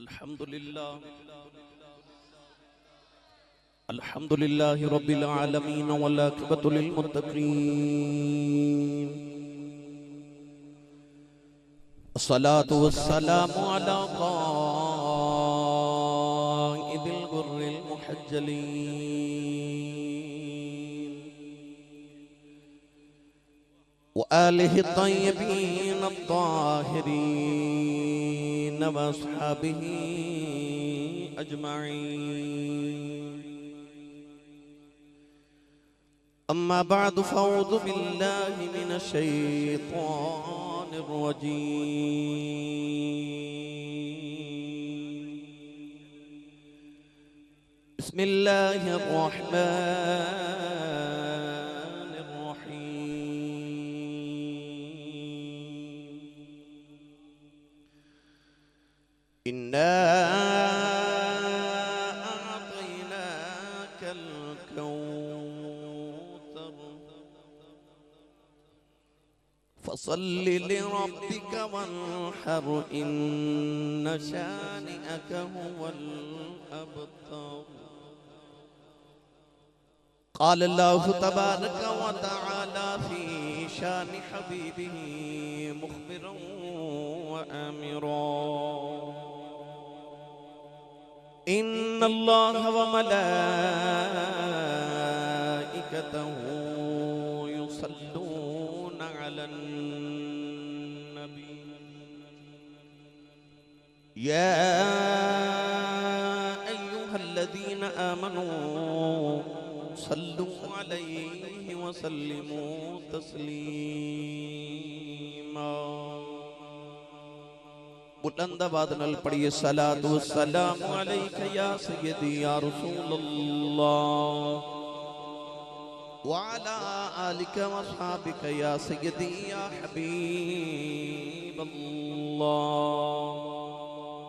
الحمد لله رب العالمين والعاقبة للمتقين. الصلاة والسلام على قائد الغر المحجلين وآله الطيبين الطاهرين وأصحابه أجمعين. أما بعد فأعوذ بالله من الشيطان الرجيم. بسم الله الرحمن الرحيم. إنا أعطيناك الكوثر فصل لربك وانحر إن شانئك هو الأبتر. قال الله تبارك وتعالى في شان حبيبه مخبرا وآمرا: إن الله وملائكته يصلون على النبي يا أيها الذين آمنوا صلوا عليه وسلموا تسليما. بلند آواز نال پڑھیے صلاۃ والسلام علیک یا سیدی یا رسول اللہ وعلی آلک واصحابک یا سیدی یا حبیب اللہ.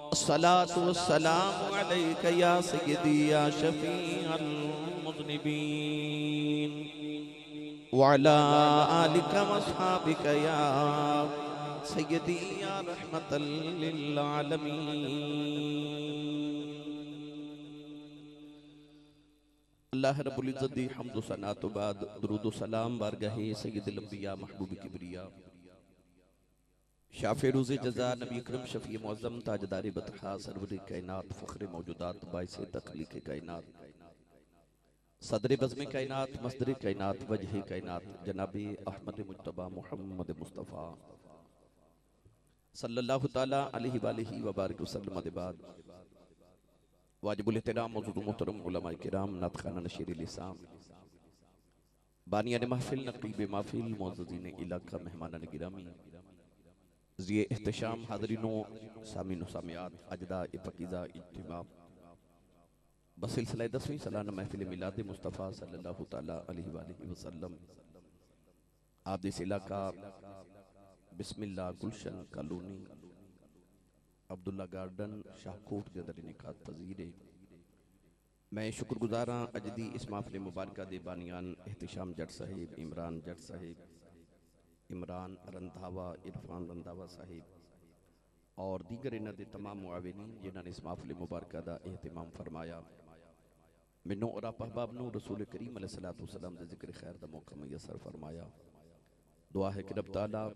الصلاۃ والسلام علیک یا سیدی یا شفیع المذنبین وعلی آلک واصحابک یا سیدی یا رحمت للعالمین. اللہ رب العزت دی حمد و ثنا تو بعد درود و سلام بارگاہ سید الانبیاء محبوب کبریا شافع روز جزا نبی اکرم شفیع معظم تاجدار بطحا سرور کائنات فخر موجودات باعث تخلیق کائنات صدر بزم کائنات مصدر کائنات وجہ کائنات جناب احمد مجتبی محمد مصطفیٰ صلی اللہ تعالیٰ علیہ وآلہ وبارک وسلم دے بعد واجب الاحترام موجود محترم علماء کرام نعت خانہ نشیر لسان بانیان محفل نقیب محفل معززین علاقہ مہمانان گرامی ذی احتشام حاضرینوں سامعین و سامعات اجداء پاکیزہ اجتماع بسلسلہ 10ویں سالانہ محفل میلاد مصطفیٰ صلی اللہ تعالیٰ علیہ وآلہ وسلم آپ اس علاقہ بسم اللہ گلشن کالونی عبداللہ گارڈن شاہکوٹ کے در انعقاد پذیرے. میں شکر گزاراں اجدی اس محفل مبارکہ دے بانیان احتشام جٹ صاحب، عمران جٹ صاحب، عمران رندھاوا، عرفان رندھاوا صاحب اور دیگر انہاں دے تمام معاونین جنہاں نے اس محفل مبارکہ دا اہتمام فرمایا. منوں اور آپ احباب نو رسول کریم علیہ السلام دے ذکر خیر دا موقع میسر فرمایا. دعا ہے کہ رب تعالیٰ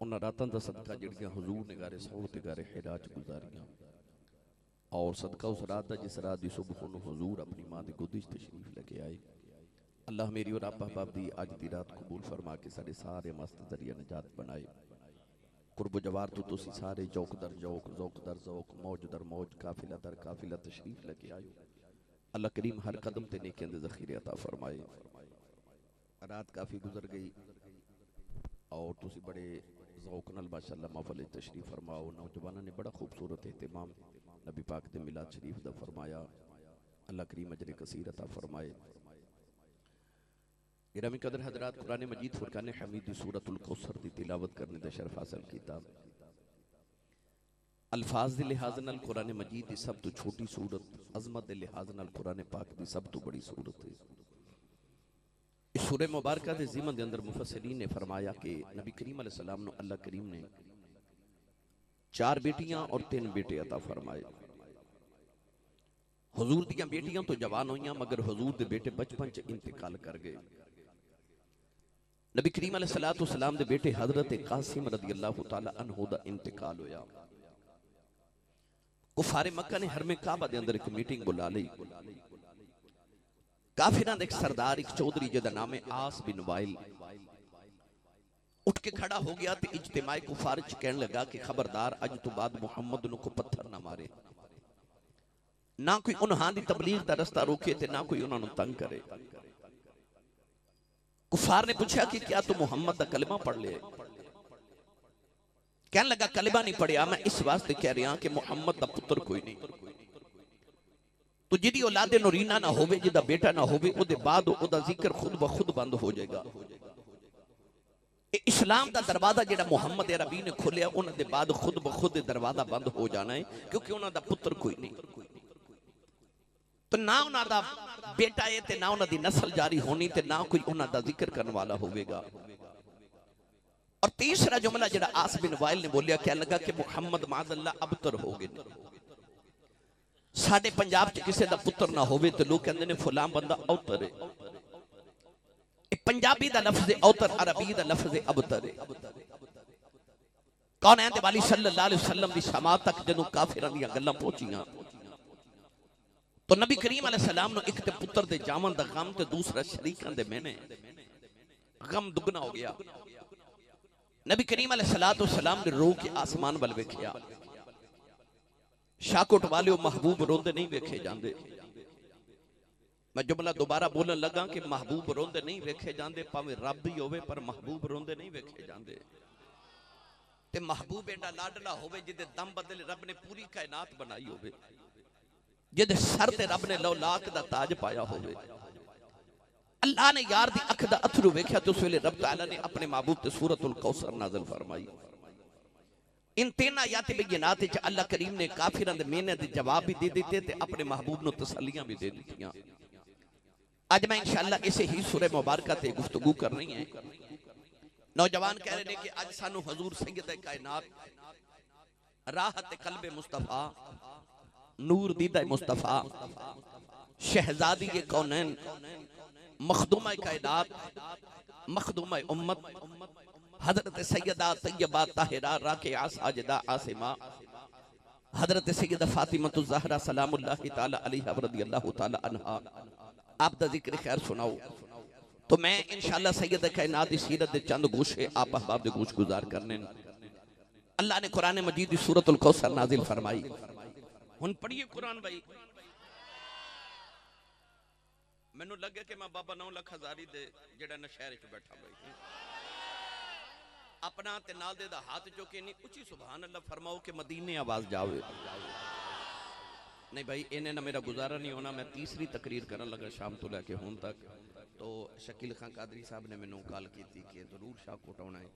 انہاں راتاں دا صدقہ جڑیاں حضور نگارے سعود نگارے حراج گزاریاں اور صدقہ اس رات دا جس رات دی صبح انہوں حضور اپنی ماں دے گودش تشریف لگے آئے. اللہ میری اور آپ احباب دی آج دی رات قبول فرما کے سارے سارے مست ذریعہ نجات بنائے. قرب و جوار تو سی سارے جوک در جوک، ذوق در ذوق، موج در موج، قافلہ در قافلہ تشریف لگے آئے. اللہ کریم ہر قدم تے نیکیاں دے ذخیرے عطا فرمائے. رات کافی گزر گئی اور تسی بڑے ذوق نال ماشاءاللہ محفل تشریف فرماؤ. نوجوانوں نے بڑا خوبصورت اہتمام نبی پاک دے میلاد شریف دا فرمایا. اللہ کریم اجر کثیر عطا فرمائے. گرامی قدر حضرات، قرآن مجید فرقان حمید دی سورۃ الکوثر دی تلاوت کرنے دا شرف حاصل کیتا. الفاظ دے لحاظ نال قرآن مجید دی سب تو چھوٹی سورت، عظمت دے لحاظ نال قرآن پاک دی سب تو بڑی سورت ہے. اس سورہ مبارکہ دے ضمن دے اندر مفسرین نے فرمایا کہ نبی کریم علیہ السلام نو اللہ کریم نے 4 بیٹیاں اور 3 بیٹے عطا فرمائے۔ حضور دیاں بیٹیاں تو جوان ہوئیاں مگر حضور دے بیٹے بچپن چ انتقال کر گئے۔ نبی کریم علیہ السلام دے بیٹے حضرت قاسم رضی اللہ تعالی عنہ دا انتقال ہویا۔ کفار مکہ نے حرم کعبہ دے اندر ایک میٹنگ بلا لی۔ کافران ایک سردار ایک چودری جدا نام آس بن وائل اٹھ کے کھڑا ہو گیا تے اجتماع کفار کہنے لگا کہ خبردار اج تو بعد محمد کو پتھر نہ مارے، نہ کوئی انہاں دی تبلیغ دا رستہ روکے تے نہ کوئی انہاں نو تنگ کرے۔ کفار نے پوچھا کہ کیا تو محمد دا کلمہ پڑھ لے؟ کہنے لگا کلمہ نہیں پڑھیا، میں اس واسطے کہہ رہا کہ محمد دا پتر کوئی نہیں، تو جدی اولاد نورینہ نہ ہوئے، جدہ بیٹا نہ ہوئے، او دے بعد او دا ذکر خود بخود بند ہو جائے گا۔ اسلام دا دروازہ جڑا محمد عربی نے کھولیا انہاں دے بعد خود بخود دروازہ بند ہو جانا ہے، کیونکہ انہاں دا پتر کوئی نہیں، تو نہ انہاں دا بیٹا ہے تے نہ انہاں دی نسل جاری ہونی تے نہ کوئی انہاں دا ذکر کرنے والا ہوئے گا۔ اور تیسرا جملہ جڑا آس بن وائل نے بولیا کیا لگا کہ محمد معاذ اللہ ابتر ہو گئے، ساڑھے پنجاب چ کسے دا پتر نہ ہوئے تو لوگ کہندے نے فلاں بندہ اوتر ہے۔ پنجابی دا لفظ اوتر، عربی دا لفظ ابتر ہے۔ کون ہے تے والی صلی اللہ علیہ وسلم دی سماعت تک جنوں کافران دیاں گلاں پہنچیاں تو نبی کریم علیہ السلام نو ایک تے پتر دے جامن دا غم تے دوسرا شریکان دے میں نے غم دگنا ہو گیا۔ نبی کریم علیہ السلام نے رو کے آسمان بل ویکھیا، شاکوٹ والے محبوب روندے نہیں ویکھے جاندے۔ میں جملہ دوبارہ بولن لگا کہ محبوب روندے نہیں ویکھے جاندے، پاویں رب بھی ہوئے پر محبوب روندے نہیں ویکھے جاندے۔ تے محبوب ایڈا لاڈلا ہوئے جدے دم بدل رب نے پوری کائنات بنائی ہوئے، جدے سر تے رب نے لولاک دا تاج پایا ہوئے۔ اللہ نے یار دی اکھ دا اتھرو ویکھیا تو اس ویلے رب تعالیٰ نے اپنے محبوب تے سورۃ الکوثر نازل فرمائی۔ ان 3 آیات بینات چ اللہ کریم نے کافران دے مینے دے جواب بھی دے دیتے تے اپنے محبوب نو تسلیاں بھی دے دیتیاں۔ آج میں انشاءاللہ اسے ہی سورہ مبارکہ تے گفتگو کرنی ہے۔ نوجوان کہہ رہے ہیں کہ آج سانو حضور سید کائنات، راحت قلب مصطفیٰ، نور دیدہ مصطفیٰ، شہزادی کونین، مخدومہ کائنات، مخدومہ امت، حضرت سیدہ طیبہ طاہرہ راکعہ ساجدہ عاصمہ، حضرت سیدہ فاطمہ الزہرا سلام اللہ تعالی علیہ رضی اللہ تعالی عنہ، آپ دا ذکر خیر سناؤ۔ تو میں انشاءاللہ سیدہ کائنات دی سیرت دے چند گوشے آپ احباب دے گوش گزار کرنے۔ اللہ نے قرآن مجید دی سورۃ الکوثر نازل فرمائی۔ ہن پڑھیے قرآن بھائی، میں نو لگے کہ میں بابا 9 لکھ ہزاری دے جڑا نشہر چ بیٹھا بھائی اپنا تے نال دے دا ہاتھ جو کہ نہیں اچھی سبحان اللہ فرماؤ کہ مدینے آواز جاوے۔ نہیں بھائی انہیں نہ میرا گزارا نہیں ہونا، میں تیسری تقریر کرنے لگا شام تو لے کے ہون تک، تو شکیل خان قادری صاحب نے میں نو کال کی تھی کہ ضرور شاکوٹ ہونا ہے،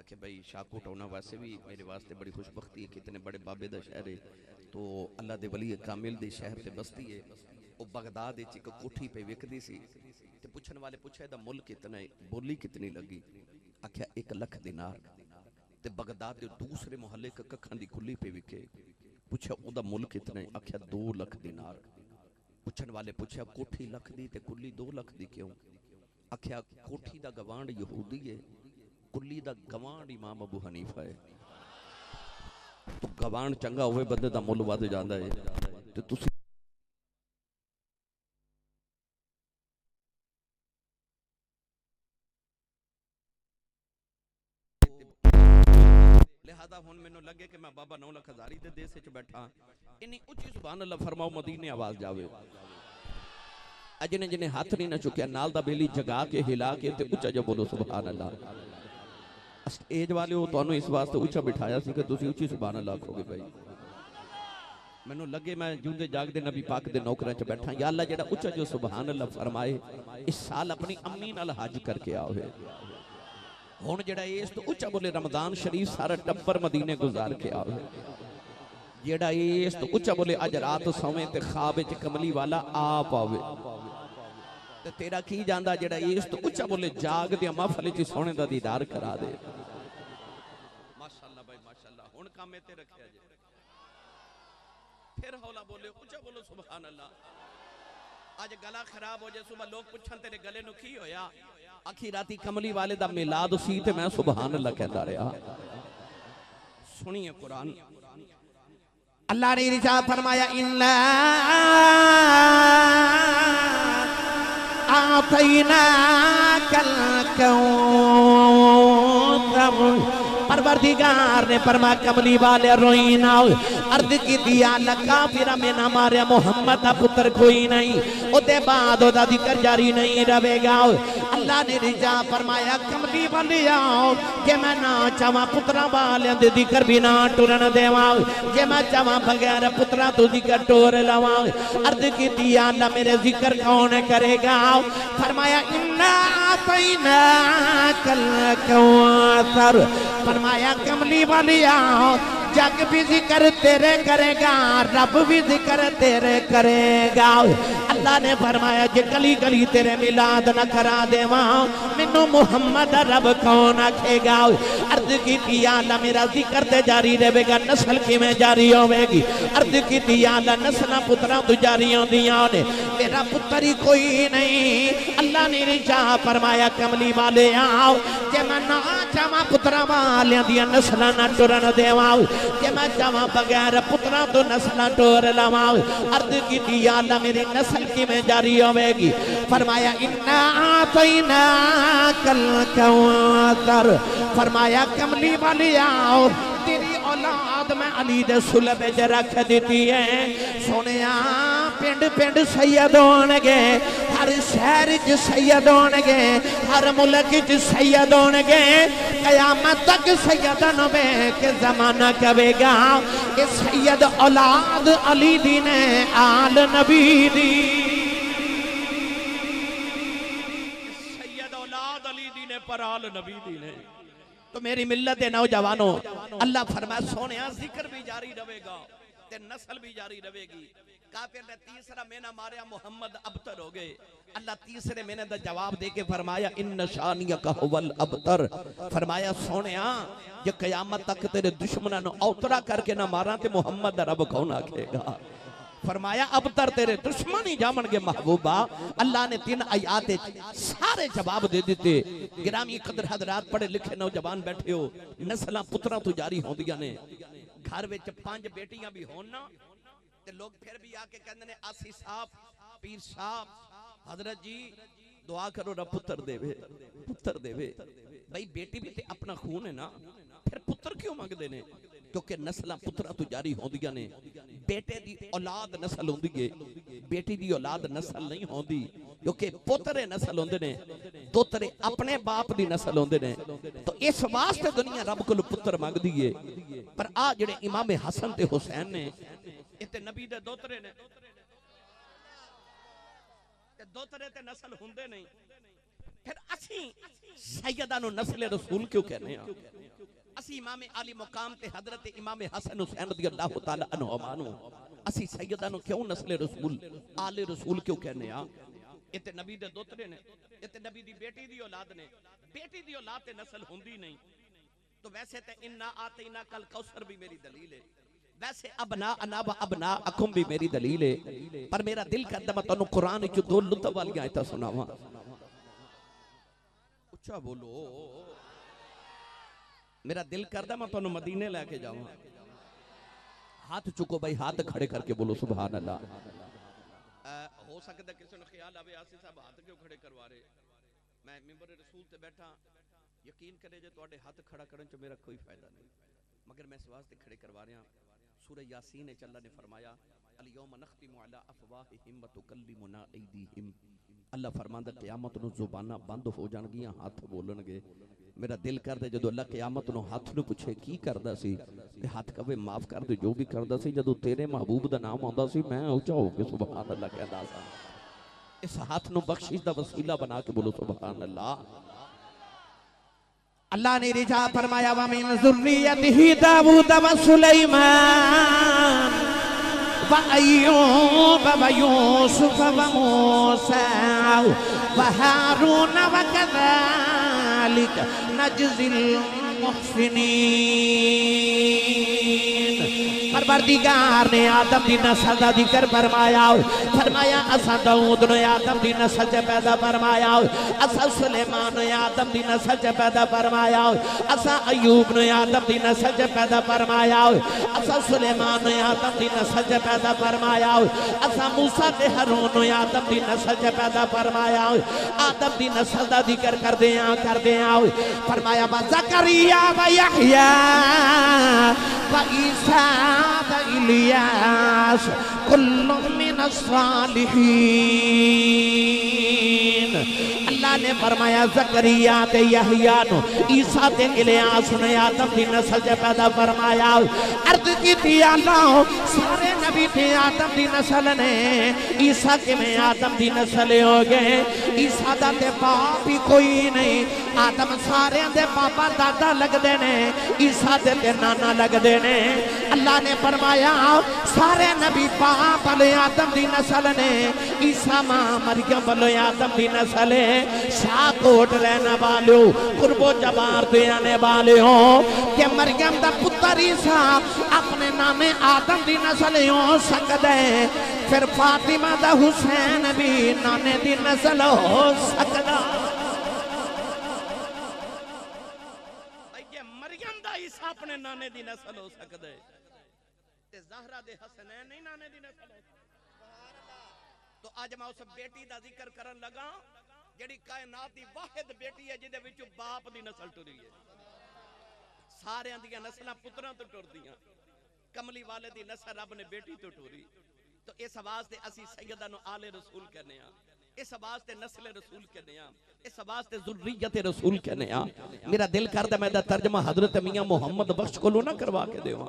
کہ بھائی شاکوٹ ہونا ویسے بھی میرے واسطے بڑی خوش بختی ہے کہ اتنے بڑے بابے دا شہر ہے، تو اللہ دے ولی کامل دے شہر تے بستی ہے۔ وہ بغداد ایک کوٹھی پہ وک دی سی تے پوچھن والے پوچھا دا ملک کتنا ہے، بولی کتنی لگی، آکھیا 1 لکھ دینار۔ تے بغداد دے دوسرے محلے کا ککھاں دی کلی پہ وکے، پوچھا او دا ملک کتنا ہے، آکھیا 2 لکھ دینار۔ پوچھن والے پوچھا کوٹھی لکھ دی تے کلی 2 لکھ دی کیوں؟ آکھیا کوٹھی دا گوانڈ یہودی ہے، کلی دا گوانڈ امام ابو حنیفہ ہے، تو گوانڈ چنگا ہوئے بندے دا مل ود جاندا ہے، تے تسی لہذا ہون میں نو لگے کہ میں بابا 9 لکھ ہزاری دے دیسے چ بیٹھا، انہی اچھی سبحان اللہ فرماؤ مدینے آواز جاوے۔ اجنے جنہیں ہاتھ نہیں نہ چکیا نال دا بیلی جگا کے ہلا کے تے اچھا جو بولو سبحان اللہ۔ ایج والے ہو تو انہوں اس واسطے اچھا بٹھایا سی کہ تسی اچھی سبحان اللہ کھو گے بھائی۔ میں نو لگے میں جوندے جاگ دے نبی پاک دے نوکران چ بیٹھا، یا اللہ جڑا اچھا جو سبحان اللہ فرمائے اس سال اپنی امی نال حج کر کے آؤ ہے۔ ہون جڑا اس تو اچھا بولے رمضان شریف سارا ٹبر مدینے گزار کے آوے، جڑا اس تو اچھا بولے اج رات سویں تے خواب وچ کملی والا آپ آوے، تے تیرا کی جاندا جڑا اس تو اچھا بولے جاگ دے محفل وچ سونے دا دیدار کرا دے۔ ماشاءاللہ بھائی ماشاءاللہ۔ ہن کام تے رکھیا جے پھر ہولا بولے اچھا بولو سبحان اللہ آج گلا خراب ہو جائے صبح لوگ پوچھن تیرے گلے نو کی ہویا آکھی راتی کملی والے دا میلاد سی تے میں سبحان اللہ کہتا رہا سنیے قرآن اللہ نے ارشاد فرمایا اِنَّا أَعْطَيْنَاكَ الْكَوْثَرَ پروردگار نے فرمایا کملی والے روئی نہ عرض کی دیا لکافر میں نہ مارے محمد دا پتر کوئی نہیں او دے بعد او دا ذکر جاری نہیں رہے گا اللہ نے رجا فرمایا کملی والے آؤ کہ میں نہ چاہاں پترہ والے دے ذکر بھی نہ ٹورن دیواں کہ میں چاہاں بغیر پترہ تو ذکر ٹور لواں عرض کی دیا اللہ میرے ذکر کون کرے گا فرمایا اِنَّا أَعْطَيْنَاكَ الْكَوْثَرَ فرمایا کملی والی آؤ جگ بھی ذکر تیرے کرے گا رب بھی ذکر تیرے کرے گا اللہ نے فرمایا جے گلی گلی تیرے میلاد نہ کرا دے وہاں منو محمد رب کون آکھے گا عرض کی دیا اللہ میرا ذکر تے جاری رہے گا نسل کی میں جاری ہوئے گی عرض کی دیا اللہ نسلہ پترہ تو جاری ہوں دیا نے میرا پتری کوئی نہیں اللہ نے رجا فرمایا کملی والے آؤ جے میں نہ چاہاں پترہ والے دیا نسلہ نہ ٹرن دیواؤ کہ میں چاہاں بغیر پترہ تو نسلہ ٹور لواؤ عرض کی دیا اللہ میری نسل کی میں جاری ہوئے گی فرمایا اِنَّا أَعْطَيْنَاكَ الْكَوْثَرَ فرمایا کملی والی آؤ تیری اولاد میں علی دے سلب جے رکھ دیتی ہے سونیا پنڈ پنڈ سید ہونگے ہر شہر جو سید ہونگے ہر ملک جو سید ہونگے قیامت تک سیدن بے کے زمانہ کبے گا کہ سید اولاد علی دینے آل نبی دی سید اولاد علی دینے پر آل نبی دینے تو میری ملت نوجوانوں اللہ فرمائے سونیا ذکر بھی جاری رہے گا تے نسل بھی جاری رہے گی کافر نے تیسرا مہینہ ماریا محمد ابتر ہو گئے اللہ تیسرے مہینے دا جواب دے کے فرمایا ان شانیک هو الابتر فرمایا سونیا یہ قیامت تک تیرے دشمنوں نے اوترا کر کے نہ مارا تے محمد رب کون آکھے گا فرمایا ابتر تیرے دشمن ہی جامن گے محبوبہ اللہ نے 3 آیات سارے جواب دے دیتے گرامی قدر حضرات پڑھے لکھے نوجوان بیٹھے ہو نسلہ پترہ تو جاری ہوں دیا نے گھر وچ 5 بیٹیاں بھی ہونا تے لوگ پھر بھی آکے کہندے نے آسی صاحب پیر صاحب حضرت جی دعا کرو رب پتر دے وے بھئی بیٹی بھی تے اپنا خون ہے نا پھر پتر کیوں مانگ دینے کیونکہ نسلہ پترہ تو جاری ہوں دیا نے بیٹے دی اولاد نسل ہوں دیئے بیٹی دی اولاد نسل نہیں ہوں دی کیونکہ پترے نسل ہوں دینے دوترے اپنے باپ دی نسل ہوں دینے تو اس واسطے دنیا رب کو پتر مانگ دیئے پر آج جڑے امام حسن تے حسین نے اتے نبی دے دوترے نے دوترے تے نسل ہوں دے نہیں پھر اسی سیدانو نسل رسول کیوں کہنے ہیں اسی امام علی مقام تے حضرت امام حسن حسین رضی اللہ تعالیٰ عنہ مانو اسی سیدانو کیوں نسل رسول آل رسول کیوں کہنے ہیں اتے نبی دے دوترے نے اتے نبی دی بیٹی دی اولاد نے بیٹی دی اولاد تے نسل ہوندی نہیں تو ویسے تے اِنَّا آتَيْنَاكَ الْكَوْثَرَ بھی میری دلیل ہے ویسے ابنا انا و ابنا اکم بھی میری دلیل ہے پر میرا دل کرتا میں تنو قرآن جو 2 لطف والی آیتہ سناواں اچھا بولو میرا دل کرتا میں تنو مدینے لے کے جاؤں ہاتھ چکو بھائی ہاتھ کھڑے کر کے بولو سبحان اللہ ہو سکتا کسی نے خیال آوے آسی صاحب ہاتھ کیوں کھڑے کروا رہے میں ممبر رسول تے بیٹھا یقین کرے جے تو آڑے ہاتھ کھڑا کرن چو میرا کوئی فائدہ نہیں مگر میں اس واسطے کھڑے کروا رہے ہیں سورہ یاسین اللہ نے فرمایا الیوم نختم علی افواہہم وتکلمنا ایدیہم اللہ فرماندا قیامت نو زباناں بند ہو جان گیاں ہاتھ بولن گے میرا دل کردا جدو اللہ قیامت نو ہاتھ نو پوچھے کی کردا سی تے ہاتھ کہے معاف کر دے جو بھی کردا سی جدو تیرے محبوب دا نام آندا سی میں اونچا ہو کے سبحان اللہ کہدا سا اس ہاتھ نو بخشش دا وسیلہ بنا کے بولو سبحان اللہ اللہ نے رجا فرمایا وَمِن ذُرِّيَّتِهِ دَاوُودَ وَسُلَيْمَانَ وَأَيُّوبَ وَيُوسُفَ وَمُوسَىٰ وَهَارُونَ وَكَذَلِكَ نَجْزِي المحسنین پروردگار نے آدم دی نسل دا ذکر فرمایا فرمایا اسا داؤد نے آدم دی نسل سے پیدا فرمایا اسا سلیمان نے آدم دی نسل سے پیدا فرمایا اسا ایوب نے آدم دی نسل سے پیدا فرمایا اسا سلیمان نے آدم دی نسل سے پیدا فرمایا اسا موسیٰ تے ہارون نے آدم دی نسل سے پیدا فرمایا آدم دی نسل دا ذکر کر دیا فرمایا با زکریا و یحییٰ و عیسیٰ و الیاس کل من الصالحین اللہ نے فرمایا زکریا تے یحییٰ نو عیسیٰ تے الیاس نے آدم دی نسل سے پیدا فرمایا عرض کی تھی اللہ سارے نبی تھے آدم دی نسل نے عیسیٰ کے میں آدم دی نسل ہو گئے عیسیٰ دا تے باپ ہی کوئی نہیں آدم سارے دے پاپا دادا لگ دینے عیسیٰ دے نانا لگ دینے اللہ نے فرمایا سارے نبی باپ علی آدم دی نسل نے عیسیٰ ماں مریم علی آدم دی نسل شاہ کوٹ رہنا والیوں قرب و جبار دے آنے والیوں کہ مریم دا پتر عیسیٰ اپنے نام آدم دی نسل ہو سکتے پھر فاطمہ دا حسین بھی نانے دی نسل ہو سکتا مریم دا عیسیٰ اپنے نانے دی نسل ہو سکتے زہرہ دے حسنین نہیں نانے دی نسل ہو سکتے تو آج میں اس بیٹی دا ذکر کرن لگا جڑی کائنات دی واحد بیٹی ہے جدے وچوں باپ دی نسل ٹری ہے سارے اندیاں نسلاں پتراں تو ٹر دیاں کملی والے دی نسل رب نے بیٹی تو ٹوری تو اس واسطے اسی سیدہ نو آل رسول کہنے ہیں اس واسطے نسل رسول کہنے ہیں اس واسطے ذریت رسول کہنے ہیں میرا دل کردہ میں دا ترجمہ حضرت میاں محمد بخش کو لو نہ کروا کے دیو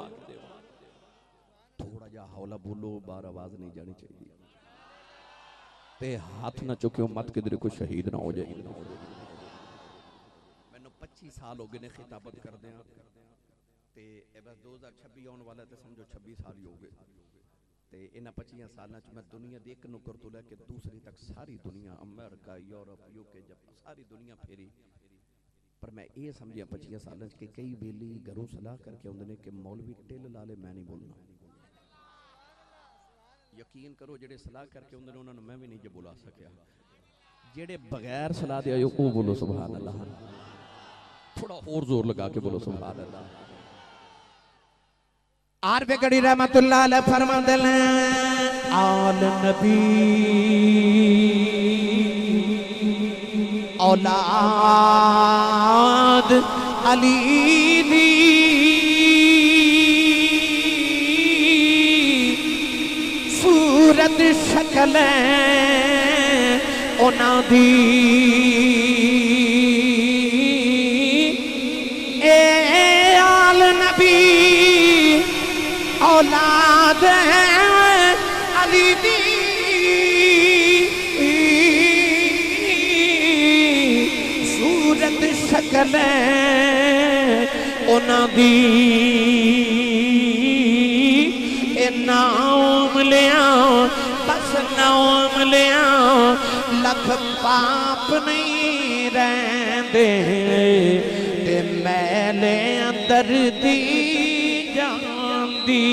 تھوڑا جا حولا بولو بار آواز نہیں جانی چاہیے تے ہاتھ نہ چکے مت کدھر کو شہید نہ ہو جائے میں نے 25 سال ہو گئے نے خطابت کر دیا تے بس 2026 آن والا تے سمجھو 26 سال ہی ہو گئے تے انہا 25 سالنا چ میں دنیا دیکھ نکر تو لے کہ دوسری تک ساری دنیا امریکہ یورپ یوکے جب ساری دنیا پھیری پر میں یہ سمجھیا 25 سالنا چ کہ کئی بیلی گھروں صلاح کر کے اندھنے کہ مولوی ٹیل لالے میں نہیں بولنا یقین کرو جڑے صلاح کر کے اندھنے انہوں نے میں بھی نہیں جب بلا سکیا جڑے بغیر صلاح دیا یو کو بولو سبحان اللہ تھوڑا اور زور لگا کے بولو سبحان اللہ عارف گڑی رحمت اللہ علیہ فرما دلیں آل نبی اولاد علی دی صورت شکل اونا دی اے آل نبی اولاد علی دی صورت شکل اونا دی اے نام لیاں بس نام لیاں لکھ پاپ نہیں رہندے تے میلے اندر دی جان دی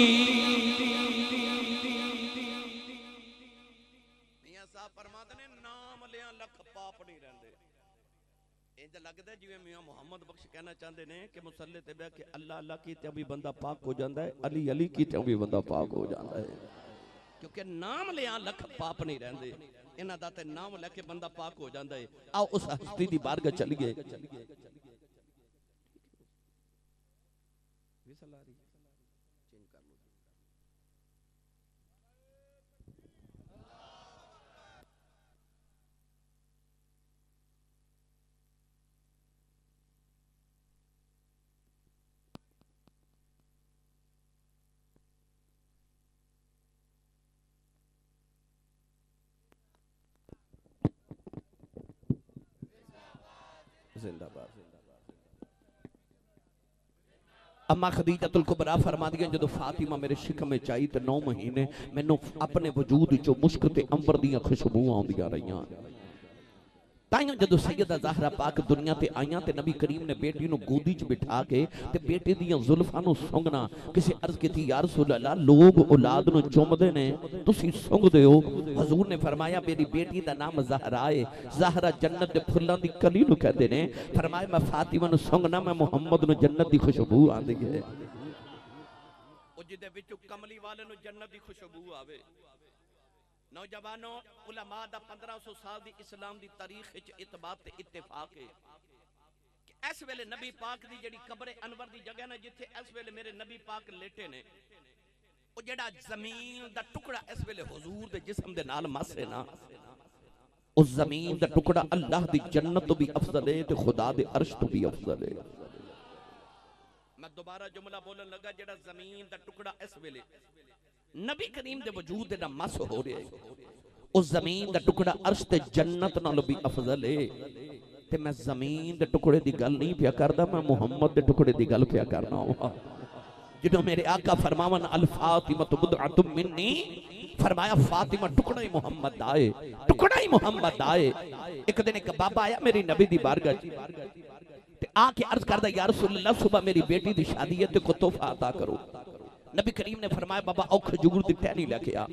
میاں صاحب فرماتے ہیں نام لیاں لکھ پاپ نہیں رہندے انج لگدا ہے جویں میاں محمد بخش کہنا چاہندے نے کہ مصلی تے بیٹھ کے اللہ اللہ کیتے بھی بندہ پاک ہو جاندا ہے علی علی کیتے بھی بندہ پاک ہو جاندا ہے کیونکہ نام لیاں لکھ پاپ نہیں رہندے انہاں دا تے نام لے کے بندہ پاک ہو جاندا ہے آؤ اس ہستی دی بارگاہ چلیے زندہ باد اما خدیجۃ الکبریٰ فرما دیا جدو فاطمہ میرے شکم میں چاہی تے 9 مہینے میں نو اپنے وجود چو مشک تے امبر دیاں خوشبو آن دیا رہیاں تائیوں جدو سیدہ زہرا پاک دنیا تے آئیاں تے نبی کریم نے بیٹی نو گودی چ بٹھا کے تے بیٹی دیاں زلفاں نو سونگنا کسی عرض کی تھی یا رسول اللہ لوگ اولاد نو چومدے نے تسی سونگ دے ہو حضور نے فرمایا میری بیٹی دا نام زہرا ہے زہرا جنت دے پھلاں دی کلی نو کہندے نے فرمایا میں فاطمہ نو سونگنا میں محمد نو جنت دی خوشبو آندی ہے او جدے وچوں کملی والے نو جنت دی خوشبو آوے نوجوانوں علماء دا 1500 سال دی اسلام دی تاریخ وچ اتباع تے اتفاق ہے کہ اس ویلے نبی پاک دی جڑی قبر انور دی جگہ نا جتھے اس ویلے میرے نبی پاک لیٹے نے او جڑا زمین دا ٹکڑا اس ویلے حضور دے جسم دے نال ماسے نا اس زمین دا ٹکڑا اللہ دی جنت تو بھی افضل ہے تے خدا دے عرش تو بھی افضل ہے میں دوبارہ جملہ بولن لگا جڑا زمین دا ٹکڑا اس ویلے نبی کریم دے وجود دا مس ہو رہے اس زمین دا ٹکڑا عرش تے جنت نالوں بھی افضل ہے تے میں زمین دے ٹکڑے دی گل نہیں پیا کردا میں محمد دے ٹکڑے دی گل پیا کرنا ہوں جنہوں میرے آقا فرماون الفاطمہ بدعۃ منی فرمایا فاطمہ ٹکڑا ہی محمد آئے ٹکڑا ہی محمد آئے ایک دن ایک بابا آیا میری نبی دی بارگاہ تے آ کے عرض کردا یا رسول اللہ صبح میری بیٹی دی شادی ہے تے کو تحفہ عطا کرو نبی کریم نے فرمایا بابا او کھجور دی ٹہنی لے کے آ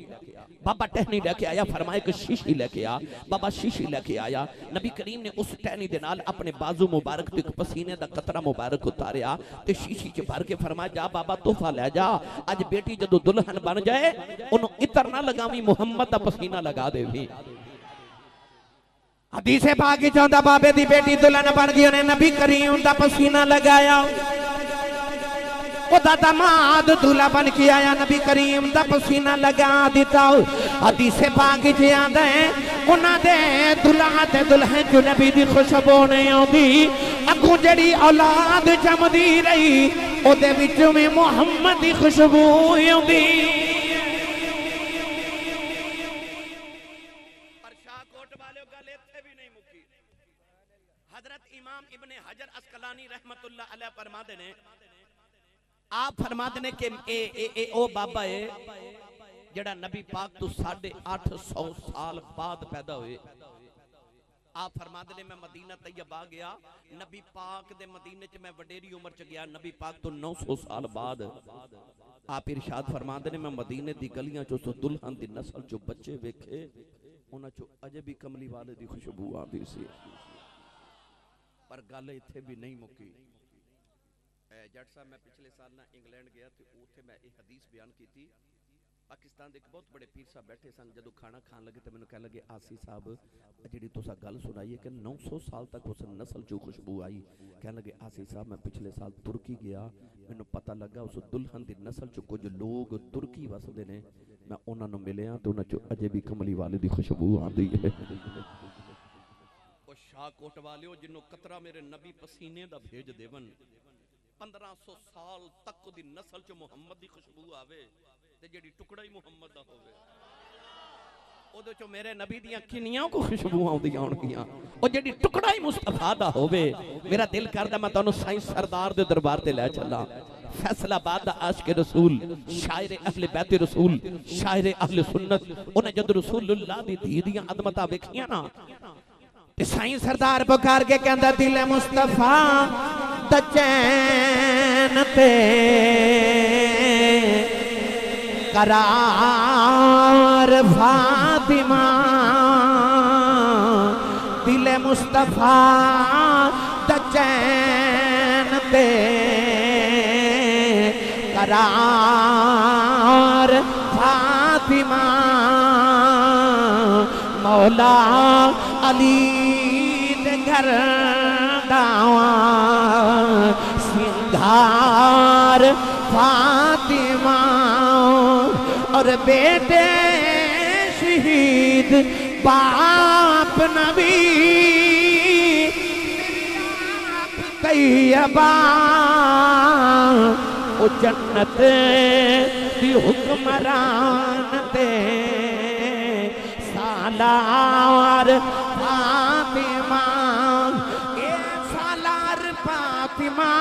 بابا ٹہنی لے کے آیا فرمایا کہ شیشی لے کے آ بابا شیشی لے کے آیا نبی کریم نے اس ٹہنی دے نال اپنے بازو مبارک تے پسینے دا قطرہ مبارک اتاریا تے شیشی چ بھر کے فرمایا جا بابا تحفہ لے جا اج بیٹی جدو دلہن بن جائے انہوں عطر نہ لگاویں محمد دا پسینہ لگا دے بھی حدیث پاک وچ آندا بابے دی بیٹی دلہن بن گئی انہیں نبی کریم دا پسینہ لگایا او دا داماد دلہا بن کے آیا نبی کریم دا پسینہ لگا دیتا حدیث پاک وچ آندا ہے انہاں دے دلہا تے دلہن جو نبی دی خوشبو نہیں آندی اگوں جڑی اولاد جمدی رہی او دے وچ میں محمد دی خوشبو آندی پر شاہکوٹ والے گل ایتھے بھی نہیں مکی حضرت امام ابن حجر اسقلانی رحمت اللہ علیہ فرماتے نے آپ فرماتے ہیں کہ او بابا ہے جڑا نبی پاک تو 850 سال بعد پیدا ہوئے آپ فرماتے ہیں میں مدینہ طیبہ گیا نبی پاک دے مدینہ چ میں وڈیری عمر چ گیا نبی پاک تو 900 سال بعد آپ ارشاد فرماتے ہیں میں مدینہ دی گلیاں چو سو دلہن دی نسل چو بچے ویکھے انہاں چو اجے بھی کملی والے دی خوشبو آندی سی پر گل ایتھے بھی نہیں مکی جٹ صاحب میں پچھلے سال نہ انگلینڈ گیا تو اوتھے میں ایک حدیث بیان کی تھی پاکستان دے ایک بہت بڑے پیر صاحب بیٹھے سن جدو کھانا کھان لگے تو میں نے کہنے لگے آسی صاحب جڑی تو سا گل سنائی ہے کہ 900 سال تک اس نسل جو خوشبو آئی کہنے لگے آسی صاحب میں پچھلے سال ترکی گیا میں نے پتہ لگا اس دلہن دی نسل جو کچھ لوگ ترکی وسدے نے میں انہاں نوں ملیا تو انہاں چ اجے بھی کملی والے دی خوشبو آندی ہے او شاہ کوٹ والیو جنوں قطرہ میرے نبی پسینے دا بھیج دیون 1500 سال تک دی نسل چ محمد دی خوشبو آوے تے جڑی ٹکڑا ہی محمد دا ہووے او دے چ میرے نبی دیاں کنیاں کو خوشبو آوندیاں ہونگیاں او جڑی ٹکڑا ہی مصطفیٰ دا ہووے میرا دل کردا میں تانوں سائیں سردار دے دربار تے لے چلا فیصل آباد دا عاشق رسول شاعر اہل بیت رسول شاعر اہل سنت انہیں جد رسول اللہ دی دیدیاں عظمتاں ویکھیاں نا تے سائیں سردار پکار کے کہندا دل مصطفیٰ دا چین تے قرار فاطمہ دل مصطفیٰ دا چین تے قرار فاطمہ مولا علی دے گھر داواں سنگھار فاطمہ اور بیٹے شہید باپ نبی طیبہ او جنت دی حکمران تے سالار فاطمہ اے سالار فاطمہ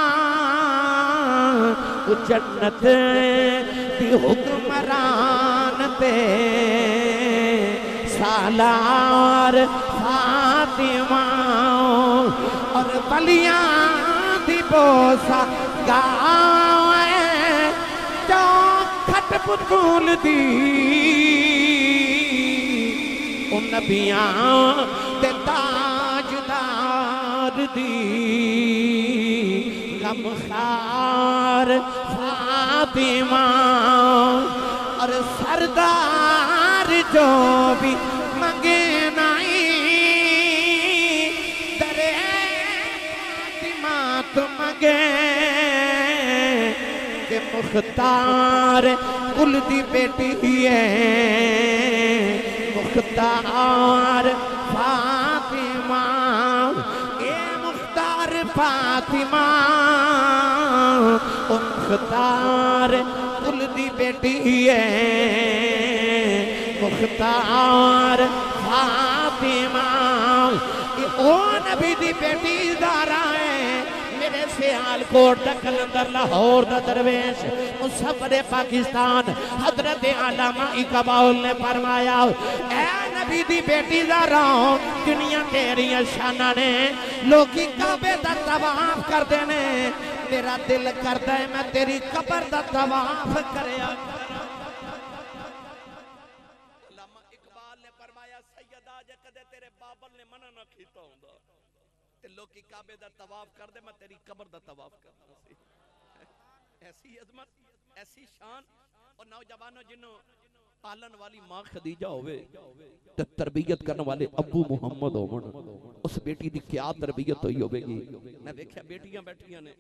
او جنت دی حکمران تے سالار فاطمہ فاطمہ اور بلیاں دی بوسا گاوے چوکھٹ بطول دی ان نبیاں دے تاجدار دی غمخوار فاطمہ اور سردار جو بھی منگے نہیں درے فاطمہ تو منگے کہ مختار کل دی بیٹی ہے مختار فاطمہ اے مختار فاطمہ مختار کل دی بیٹی ہے مختار فاطمہ او نبی دی بیٹی زہرا ہے میرے سیال کوٹ دا کلندر لاہور دا درویش مصور پاکستان حضرت علامہ اقبال نے فرمایا اے نبی دی بیٹی زہرا دنیا تیری شانہ نے لوگی کعبے دا طواف کر دینے میرا دل کرتا ہے میں تیری قبر دا طواف کریا علامہ اقبال نے فرمایا سیدہ جے کدے تیرے بابل نے منع نہ کیتا ہوندا تے لوکی کعبے دا طواف کر دے میں تیری قبر دا طواف کرنا سی ایسی عظمت ایسی شان اور نوجوانوں جنہوں پالن والی ماں خدیجہ ہوئے تربیت کرنے والے ابو محمد ہومن اس بیٹی دی کیا تربیت ہوئی ہوئے گی میں دیکھا بیٹیاں بیٹھیاں نے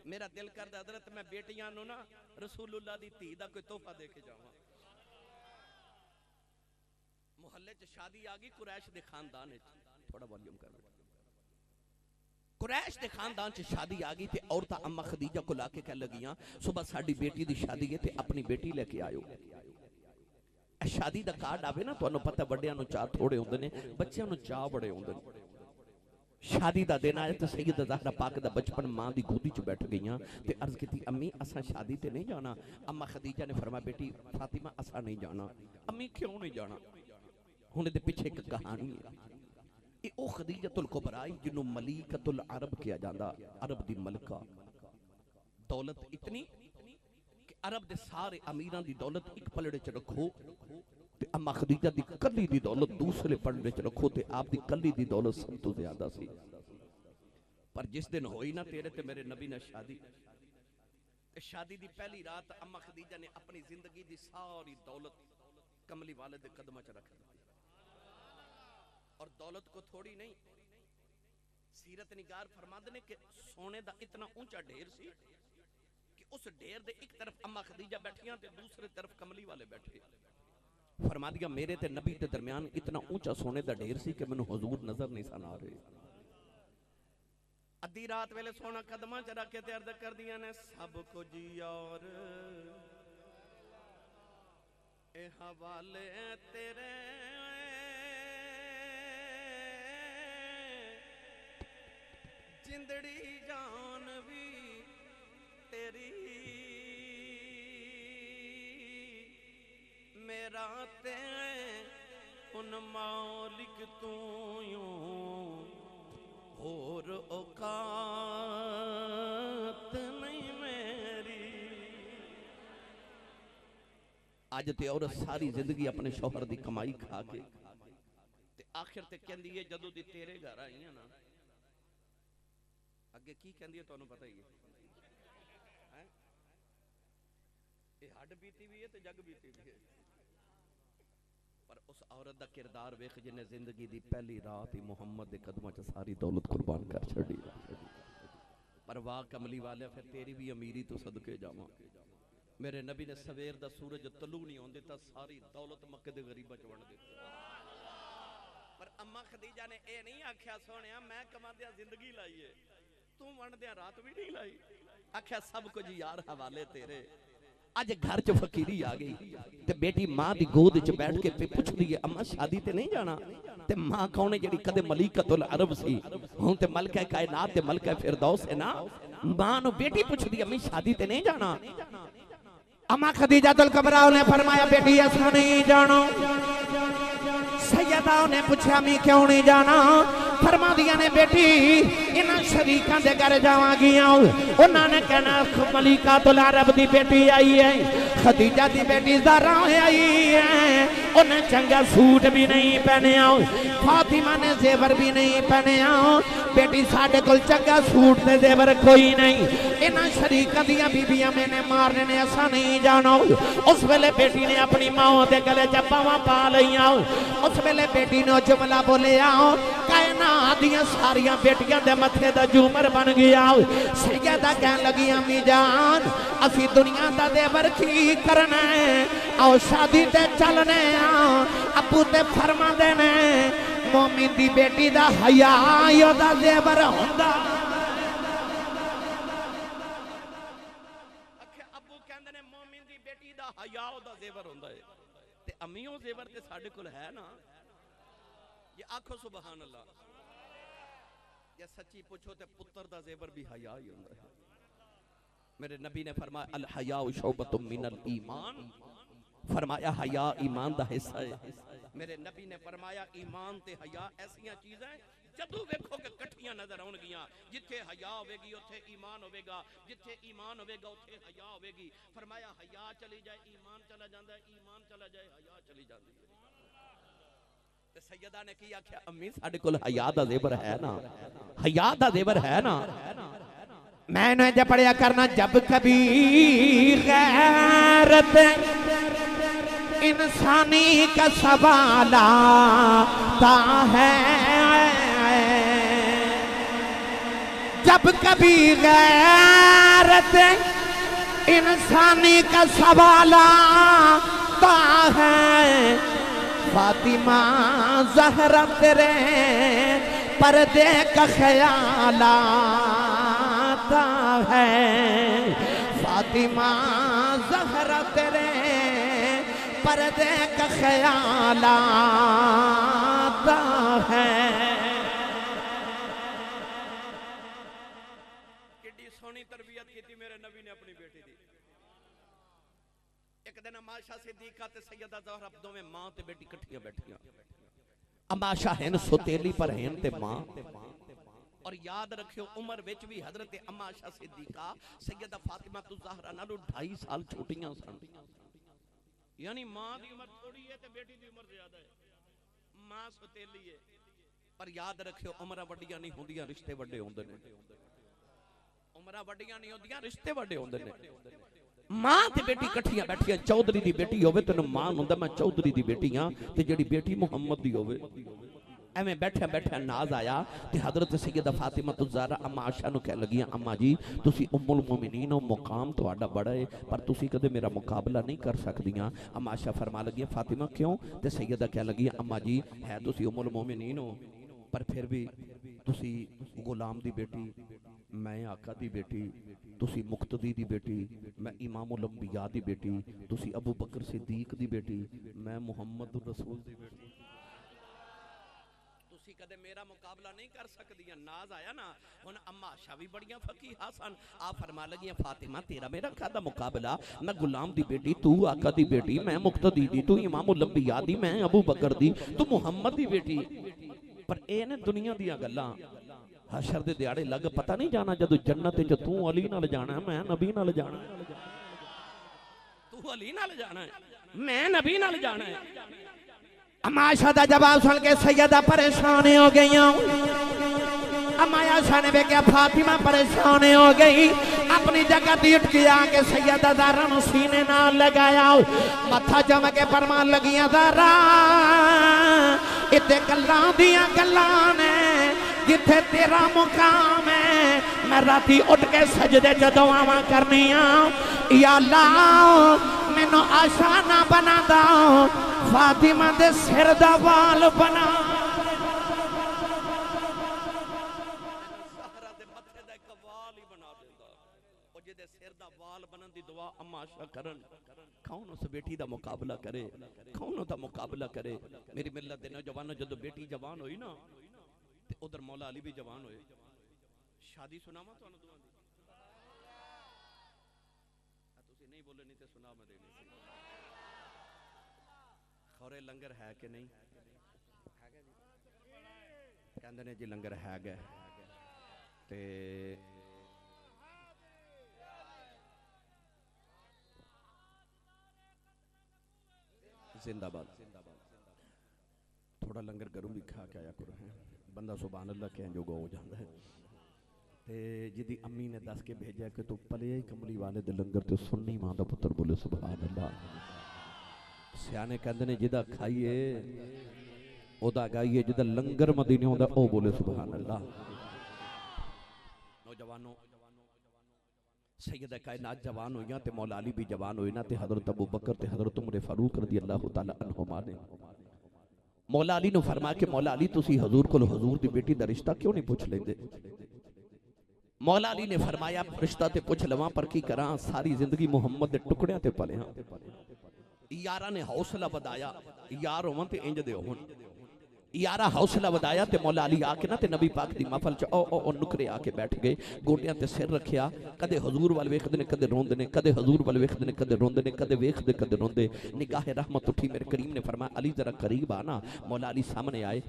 میرا دل کرتا حضرت میں بیٹیاں نو نا رسول اللہ دی تھی دا کوئی تحفہ دے کے جاؤں محلے چ شادی آگئی قریش دے خاندان تھوڑا والیوم کر قریش دے خاندان چ شادی آگئی تھے عورتاں اماں خدیجہ کو لا کے کہہ لگیاں صبح ساڑی بیٹی دی شادی ہے تھے اپنی بیٹی لے کے آئیو شادی دا کارڈ آوے نا تو انہوں پتہ بڑیاں نو چاہ تھوڑے ہوندے نے بچیاں نو چاہ بڑے ہوندے نے شادی دا دن آئے تو سید زہرہ پاک دا بچپن ماں دی گودی چ بیٹھ گئیاں تے عرض کی تھی امی اساں شادی تے نہیں جانا اماں خدیجہ نے فرمایا بیٹی فاطمہ اساں نہیں جانا امی کیوں نہیں جانا ہونے دے پیچھے ایک کہانی ہے اے او خدیجۃ الکبریٰ جنہوں ملیکۃ العرب کیا جاندہ عرب دی ملکہ دولت اتنی کہ عرب دے سارے امیران دی دولت ایک پلڑے چ رکھو تے اما خدیجہ دی کلی دی دولت دوسرے پلڑے چ رکھو تے آپ دی کلی دی دولت سب تو زیادہ سی پر جس دن ہوئی نا تیرے تے میرے نبی نے شادی دی پہلی رات اما خدیجہ نے اپنی زندگی دی ساری دولت کملی والے دے قدمہ چ رکھ دی اور دولت کو تھوڑی نہیں سیرت نگار فرماندے نے کہ سونے دا اتنا اونچا ڈھیر سی کہ اس ڈھیر دے ایک طرف اما خدیجہ بیٹھیاں تے دوسرے طرف کملی والے بیٹھے فرما دیا میرے تے نبی تے درمیان اتنا اونچا سونے دا ڈھیر سی کہ میں حضور نظر نہیں سنا رہے ادھی رات ویلے سونا قدمہ چرا کے تے عرض کر دیا نے سب کو جی اور اے حوالے تیرے جندڑی جان بھی تیری میرا تے ان مالک تو یوں اور اوقات نہیں میری آج تے عورت ساری زندگی اپنے شوہر دی کمائی کھا کے تے آخر تے کہندی ہے جدو دی تیرے گھر آئی ہیں نا اگے کی کہندی ہے تو انہوں پتہ ہی ہے یہ ہڈ بیتی بھی ہے تے جگ بیتی بھی ہے پر اس عورت دا کردار ویکھ جنہیں زندگی دی پہلی رات ہی محمد دے قدمہ چ ساری دولت قربان کر چھڑی پر واہ کملی والے پھر تیری بھی امیری تو صدقے جاواں میرے نبی نے سویر دا سورج طلوع نہیں ہوندے تا ساری دولت مکے دے غریبہ چ ونڈ دتی پر اما خدیجہ نے اے نہیں آکھیا سونیا میں کماندیا زندگی لائی ہے تو ونڈ دیا رات بھی نہیں لائی آکھیا سب کچھ یار حوالے تیرے آج گھر چ فقیری آ گئی تے بیٹی ماں دی گود چ بیٹھ کے پوچھ دی ہے اما شادی تے نہیں جانا تے ماں کون ہے جڑی کدے ملیکۃ العرب سی ہن تے ملکہ کائنات تے ملکہ فردوس ہے نا ماں نو بیٹی پوچھ دی امی شادی تے نہیں جانا اما خدیجۃ الکبریٰ نے فرمایا بیٹی ایسا نہیں جانو سیدہ نے پوچھا امی کیوں نہیں جانا فرماندیاں نے بیٹی انہاں شریکاں دے گھر جاواں انہاں نے کہنا ملیکۃ العرب دی بیٹی آئی ہے خدیجہ دی بیٹی زہرا آئی ہے انہیں چنگا سوٹ بھی نہیں پہنیا فاطمہ نے زیور بھی نہیں پہنیا بیٹی ساڑھے کل چنگا سوٹ دے زیور کوئی نہیں انہاں شریکہ دیا بی بیاں میں نے مارنے نے ایسا نہیں جانا اس ویلے بیٹی نے اپنی ماں دے گلے جباواں پا لئیاں اس ویلے بیٹی نے جملہ بولے آؤ کائنات دیاں ساریاں بیٹیاں دے متھے دا جومر بن گیا سیدہ کہن لگی امی جان اسی دنیا دا دیور کی کرنا ہے آؤ شادی تے چلنے ابو تے فرما دینے مومن دی بیٹی دا حیاء یو دا زیور ہوندا ابو کہندے نے مومن دی بیٹی دا حیاء دا زیور ہوندا ہے تے امیوں زیور تے ساڑھے کل ہے نا یہ آنکھو سبحان اللہ یہ سچی پوچھو تے پتر دا زیور بھی حیاء ہی ہوندا ہے میرے نبی نے فرمایا الحیاء شعبۃ من الایمان فرمایا حیاء ایمان دا حصہ ہے میرے نبی نے فرمایا ایمان تے حیاء ایسیاں چیزیں جدو ویکھو کہ کٹھیاں نظر آن گیاں جتھے حیاء ہوئے گی اتھے ایمان ہوئے گا جتھے ایمان ہوئے گا اتھے حیاء ہوئے گی فرمایا حیاء چلی جائے ایمان چلا جاندہ ہے ایمان چلا جائے حیاء چلی جاندی ہے سیدہ نے کیا کہ امی ساڑھے کل حیاء دا زیور ہے نا حیاء دا زیور ہے نا میں نے جب پڑھیا کرنا جب کبھی غیرت انسانی کا سوال آتا ہے جب کبھی غیرت انسانی کا سوال آتا ہے فاطمہ زہرا تیرے پردے کا خیال آتا ہے فاطمہ زہرا تیرے پردے کا خیال آتا ہے کتنی سونی تربیت کی تھی میرے نبی نے اپنی بیٹی دی ایک دن اماشا صدیقہ تے سیدہ زہرا دو میں ماں تے بیٹی کٹھیاں بیٹھیاں اماشا ہین ستیلی پر ہین تے ماں اور یاد رکھیو عمر وچ بھی حضرت اماشا صدیقہ سیدہ فاطمہ تو زہرا نالو 2.5 سال چھوٹیاں سن یعنی ماں دی عمر تھوڑی ہے تے بیٹی دی عمر زیادہ ہے ماں ستیلی ہے پر یاد رکھیو عمرہ وڈیاں نہیں ہوندیاں رشتے وڈے ہوندے نے عمرہ وڈیاں نہیں ہوندیاں رشتے وڈے ہوندے نے ماں تے بیٹی کٹھیاں بیٹھیاں چودھری دی بیٹی ہوئے تو ماں ہوندا میں چودھری دی بیٹی ہاں تے جڑی بیٹی محمد دی ہوئے ایویں بیٹھے بیٹھے ناز آیا تے حضرت سیدہ فاطمہ الزہرا اما عائشہ نو کہہ لگیاں اما جی تسی ام المومنین ہو مقام تہاڈا بڑا ہے پر تسی کدے میرا مقابلہ نہیں کر سکدیاں اما عائشہ فرما لگیاں فاطمہ کیوں تے سیدہ کہہ لگیاں اما جی ہے تسی ام المومنین ہو پر پھر بھی تسی غلام دی بیٹی میں آقا دی بیٹی تسی مقتدی دی بیٹی میں امام الانبیاء دی بیٹی تسی ابو بکر صدیق دی بیٹی میں محمد الرسول دی بیٹی تسی کدے میرا مقابلہ نہیں کر سکدیاں ناز آیا نا ہن اما عائشہ بھی بڑیاں فقیہہ سن آپ فرما لگیاں فاطمہ تیرا میرا کدا مقابلہ میں غلام دی بیٹی تو آقا دی بیٹی میں مقتدی دی تو امام الانبیاء دی میں ابو بکر دی تو محمد دی بیٹی پر اے نے دنیا دیاں گلاں حشر دے دیاڑے لگ پتہ نہیں جانا جدو جنت جو تو علی نال جانا ہے میں نبی نال جانا ہے تو علی نال جانا ہے میں نبی نال جانا ہے اما عائشہ دا جواب سن کے سیدہ پریشان ہو گئیاں اما عائشہ نے کہا فاطمہ پریشان ہو گئی اپنی جگہ تے اٹھ کے آ کے سیدہ زہرا نو سینے نال لگایا متھا جم کے فرمان لگیاں زہرا اتے گلاں دیاں گلاں نے جتھے تیرا مقام ہے میں راتی اٹھ کے سجدے چ دعاواں کرنیاں یا اللہ مینوں آشانہ بنا دا فاطمہ دے سر دا وال بنا زہرا دے متھے دا ایک وال ہی بنا دیندا او جے سر دا وال بنن دی دعا اما عائشہ کرن کون اس بیٹی دا مقابلہ کرے کون دا مقابلہ کرے میری ملت دے نوجوانوں جدو بیٹی جوان ہوئی نا تے ادھر مولا علی بھی جوان ہوئے شادی سناواں تو دعا دی تسی نہیں بولے نہیں تے سنا میں دینی خورے لنگر ہے کہ نہیں کہندے نے جی لنگر ہے گئے تے زندہ باد تھوڑا لنگر گرم بھی کھا کے آیا کرو ہے بندہ سبحان اللہ کہیں جو گو ہو جاندہ ہے تے جدی امی نے دس کے بھیجا کہ تو پلے کملی والے دے لنگر تے سننی ماں دا پتر بولے سبحان اللہ سیانے کہندے نے جدہ کھائیے او دا گائیے جدہ لنگر مدینے ہوں دا او بولے سبحان اللہ نوجوانوں سیدہ کائنات جوان ہوئیاں تے مولا علی بھی جوان ہوئینا تے حضرت ابو بکر تے حضرت عمر فاروق رضی اللہ تعالیٰ عنہما نے مولا علی نے فرمایا کہ مولا علی تسی حضور کو حضور دی بیٹی دا رشتہ کیوں نہیں پوچھ لیں دے مولا علی نے فرمایا رشتہ تے پوچھ لواں پر کی کراں ساری زندگی محمد دے ٹکڑیاں تے پلے ہاں یارہ نے حوصلہ بدایا یار ہومن تے انج دے ہون یارہ حوصلہ ودایا تے مولا علی آکے نا تے نبی پاک دی محفل چ او نکرے آکے بیٹھ گئے گوٹیاں تے سر رکھیا کدے حضور وال ویکھدے نے کدے روندے نے کدے حضور وال ویکھدے نے کدے روندے نے کدے ویکھدے کدے روندے نگاہ رحمت اٹھی میرے کریم نے فرمایا علی ذرا قریب آنا مولا علی سامنے آئے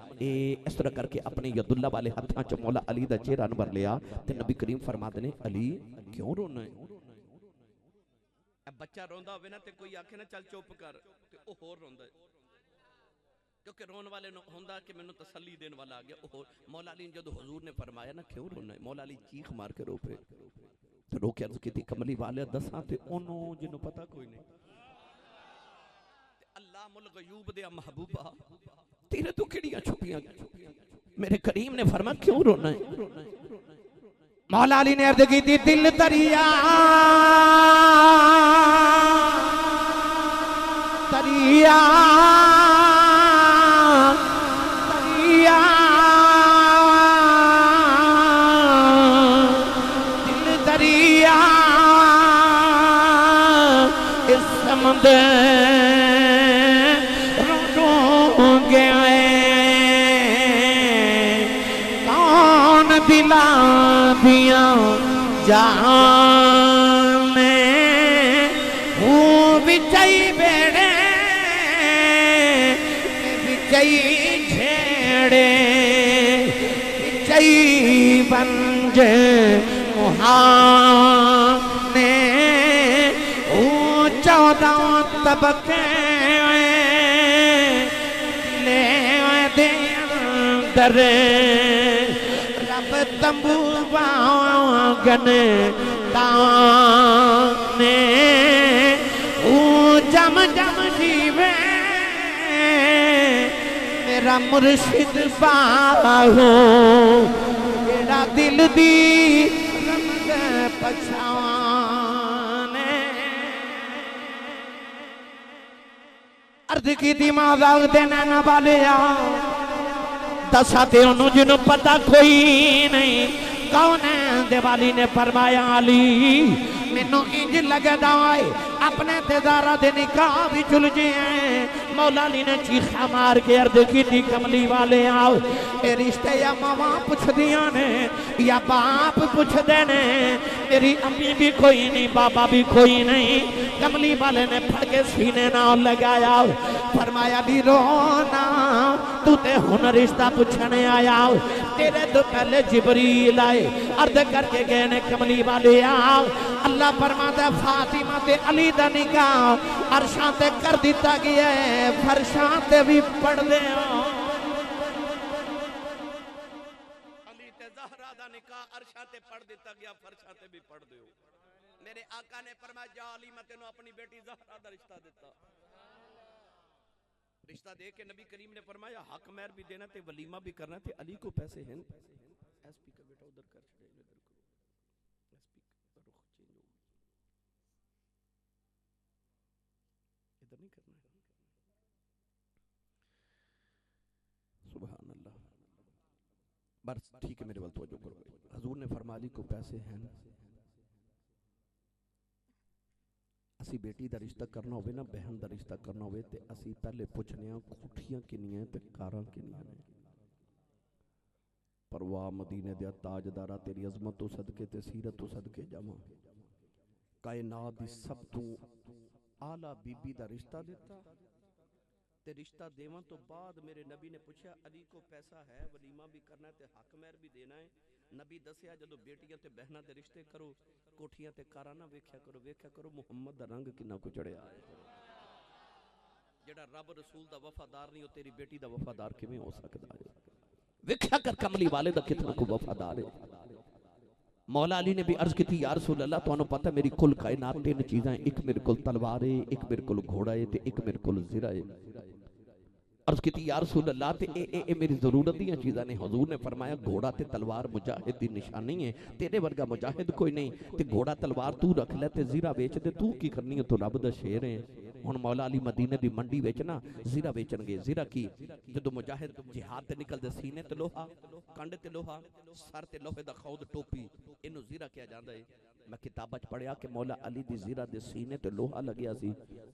اس طرح کر کے اپنے ید اللہ والے ہتھاں چ مولا علی دا چہرہ نبر لیا تے نبی کریم فرماتے نے علی کیوں رونا ہے بچہ روندا ہوئے نا تے کوئی آکھے نا چل چوپ کر تے او ہور روندا ہے کیونکہ رون والے ہوندہ کہ میں نے تسلی دین والا آگیا مولا علی جدو حضور نے فرمایا نا کیوں رونا ہے مولا علی چیخ مار کے رو پہ تو رو کے عرض کی تھی کملی والے دساں تے انہوں جنہوں پتہ کوئی نہیں اللہ ملغیوب دیا محبوبہ تیرے تو کڑیاں چھپیاں میرے کریم نے فرمایا کیوں رونا ہے مولا علی نے عرض کی تھی دل دریا دریا دل دریا اس سمندر رو گئے کون دلا دیا جان وہ بچائی بیڑے بچائی جھیڑے بچائی بنج مہانے وہ 14 طبقے لے دے اندر رب تمبو باغن تانے او جم جم جیوے میرا مرشد باہو میرا دل دی رمض پچھانے عرض کی دی ماذا دینا نہ بالیا دساتے انہوں جنہوں پتہ کوئی نہیں کون ہے دیوالی نے فرمایا علی مینوں انج لگدا ہے اپنے تزارہ دے نکاح بھی چل جے ہیں مولا علی نے چیخا مار کے عرض کی تھی کملی والے آؤ اے رشتے یا ماما پوچھ دیا نے یا باپ پوچھ دے نے میری امی بھی کوئی نہیں بابا بھی کوئی نہیں کملی والے نے پھڑ کے سینے نہ لگایا فرمایا بھی رونا تو تے ہن رشتہ پوچھنے آیا تیرے تو پہلے جبریل آئے عرض کر کے گئے نے کملی والے آؤ اللہ فرماتا فاطمہ تے علی دا نکاح عرشاں تے کر دیتا گیا ہے فرشاں تے بھی پڑھ دے علی تے زہرہ دا نکاح عرشاں تے پڑھ دیتا گیا فرشاں تے بھی پڑھ دے میرے آقا نے فرمایا جا علی میں تینوں اپنی بیٹی زہرہ دا رشتہ دیتا رشتہ دے کے نبی کریم نے فرمایا حق مہر بھی دینا تے ولیمہ بھی کرنا تے علی کو پیسے ہیں ایس پی کا بیٹا ادھر کر چھڑے ادھر کرو ایس پی کا رخ چینج ہو ادھر نہیں کرنا ہے سبحان اللہ بس ٹھیک ہے میرے وال توجہ کرو حضور نے فرمایا علی کو پیسے ہیں اسی بیٹی دا رشتہ کرنا ہوئے نا بہن دا رشتہ کرنا ہوئے تے اسی پہلے پوچھنے ہیں کوٹھیاں کنی ہیں تے کاراں کنی ہیں پرواہ مدینے دیا تاجدارہ تیری عظمت تو صدقے تے سیرت تو صدقے جمع کائنات دی سب تو اعلیٰ بی بی دا رشتہ دیتا تے رشتہ دیواں تو بعد میرے نبی نے پوچھا علی کو پیسہ ہے ولیمہ بھی کرنا ہے تے حق مہر بھی دینا ہے؟ نبی دسیا جدو بیٹیاں تے بہناں دے رشتے کرو کوٹھیاں تے کاراں نہ ویکھیا کرو محمد دا رنگ کنا کو چڑھیا ہے۔ جڑا رب رسول دا وفادار نہیں، وہ تیری بیٹی دا وفادار کیویں ہو سکدا ہے؟ ویکھیا کر کملی والے دا کتنا کو وفادار ہے۔ مولا علی نے بھی عرض کی تھی یا رسول اللہ تو انہوں پتہ میری کل کائنات تین چیزیں، ایک میرے کل تلوار ہے، ایک میرے کل گھوڑا ہے تے ایک میرے کل زرہ ہے۔ عرض کی تھی یا رسول اللہ تے اے میری ضرورت دیاں چیزیں نے۔ حضور نے فرمایا گھوڑا تے تلوار مجاہد دی نشانی ہے، تیرے ورگا مجاہد کوئی نہیں، تے گھوڑا تلوار تو رکھ لے تے زیرہ بیچ دے، تو کی کرنی ہے تو رب دا شیر ہے۔ ہن مولا علی مدینے دی منڈی ویچنا زیرہ بیچن گے۔ زیرہ کی جدو مجاہد جہاد تے نکل دے سینے تے لوہا، کنڈ تے لوہا، سر تے لوہے دا خود ٹوپی، انہوں زیرہ کیا جاندہ ہے۔ میں کتابہ پڑھیا کہ مولا علی دی زیرہ دے سینے تے لوہا لگیا سی،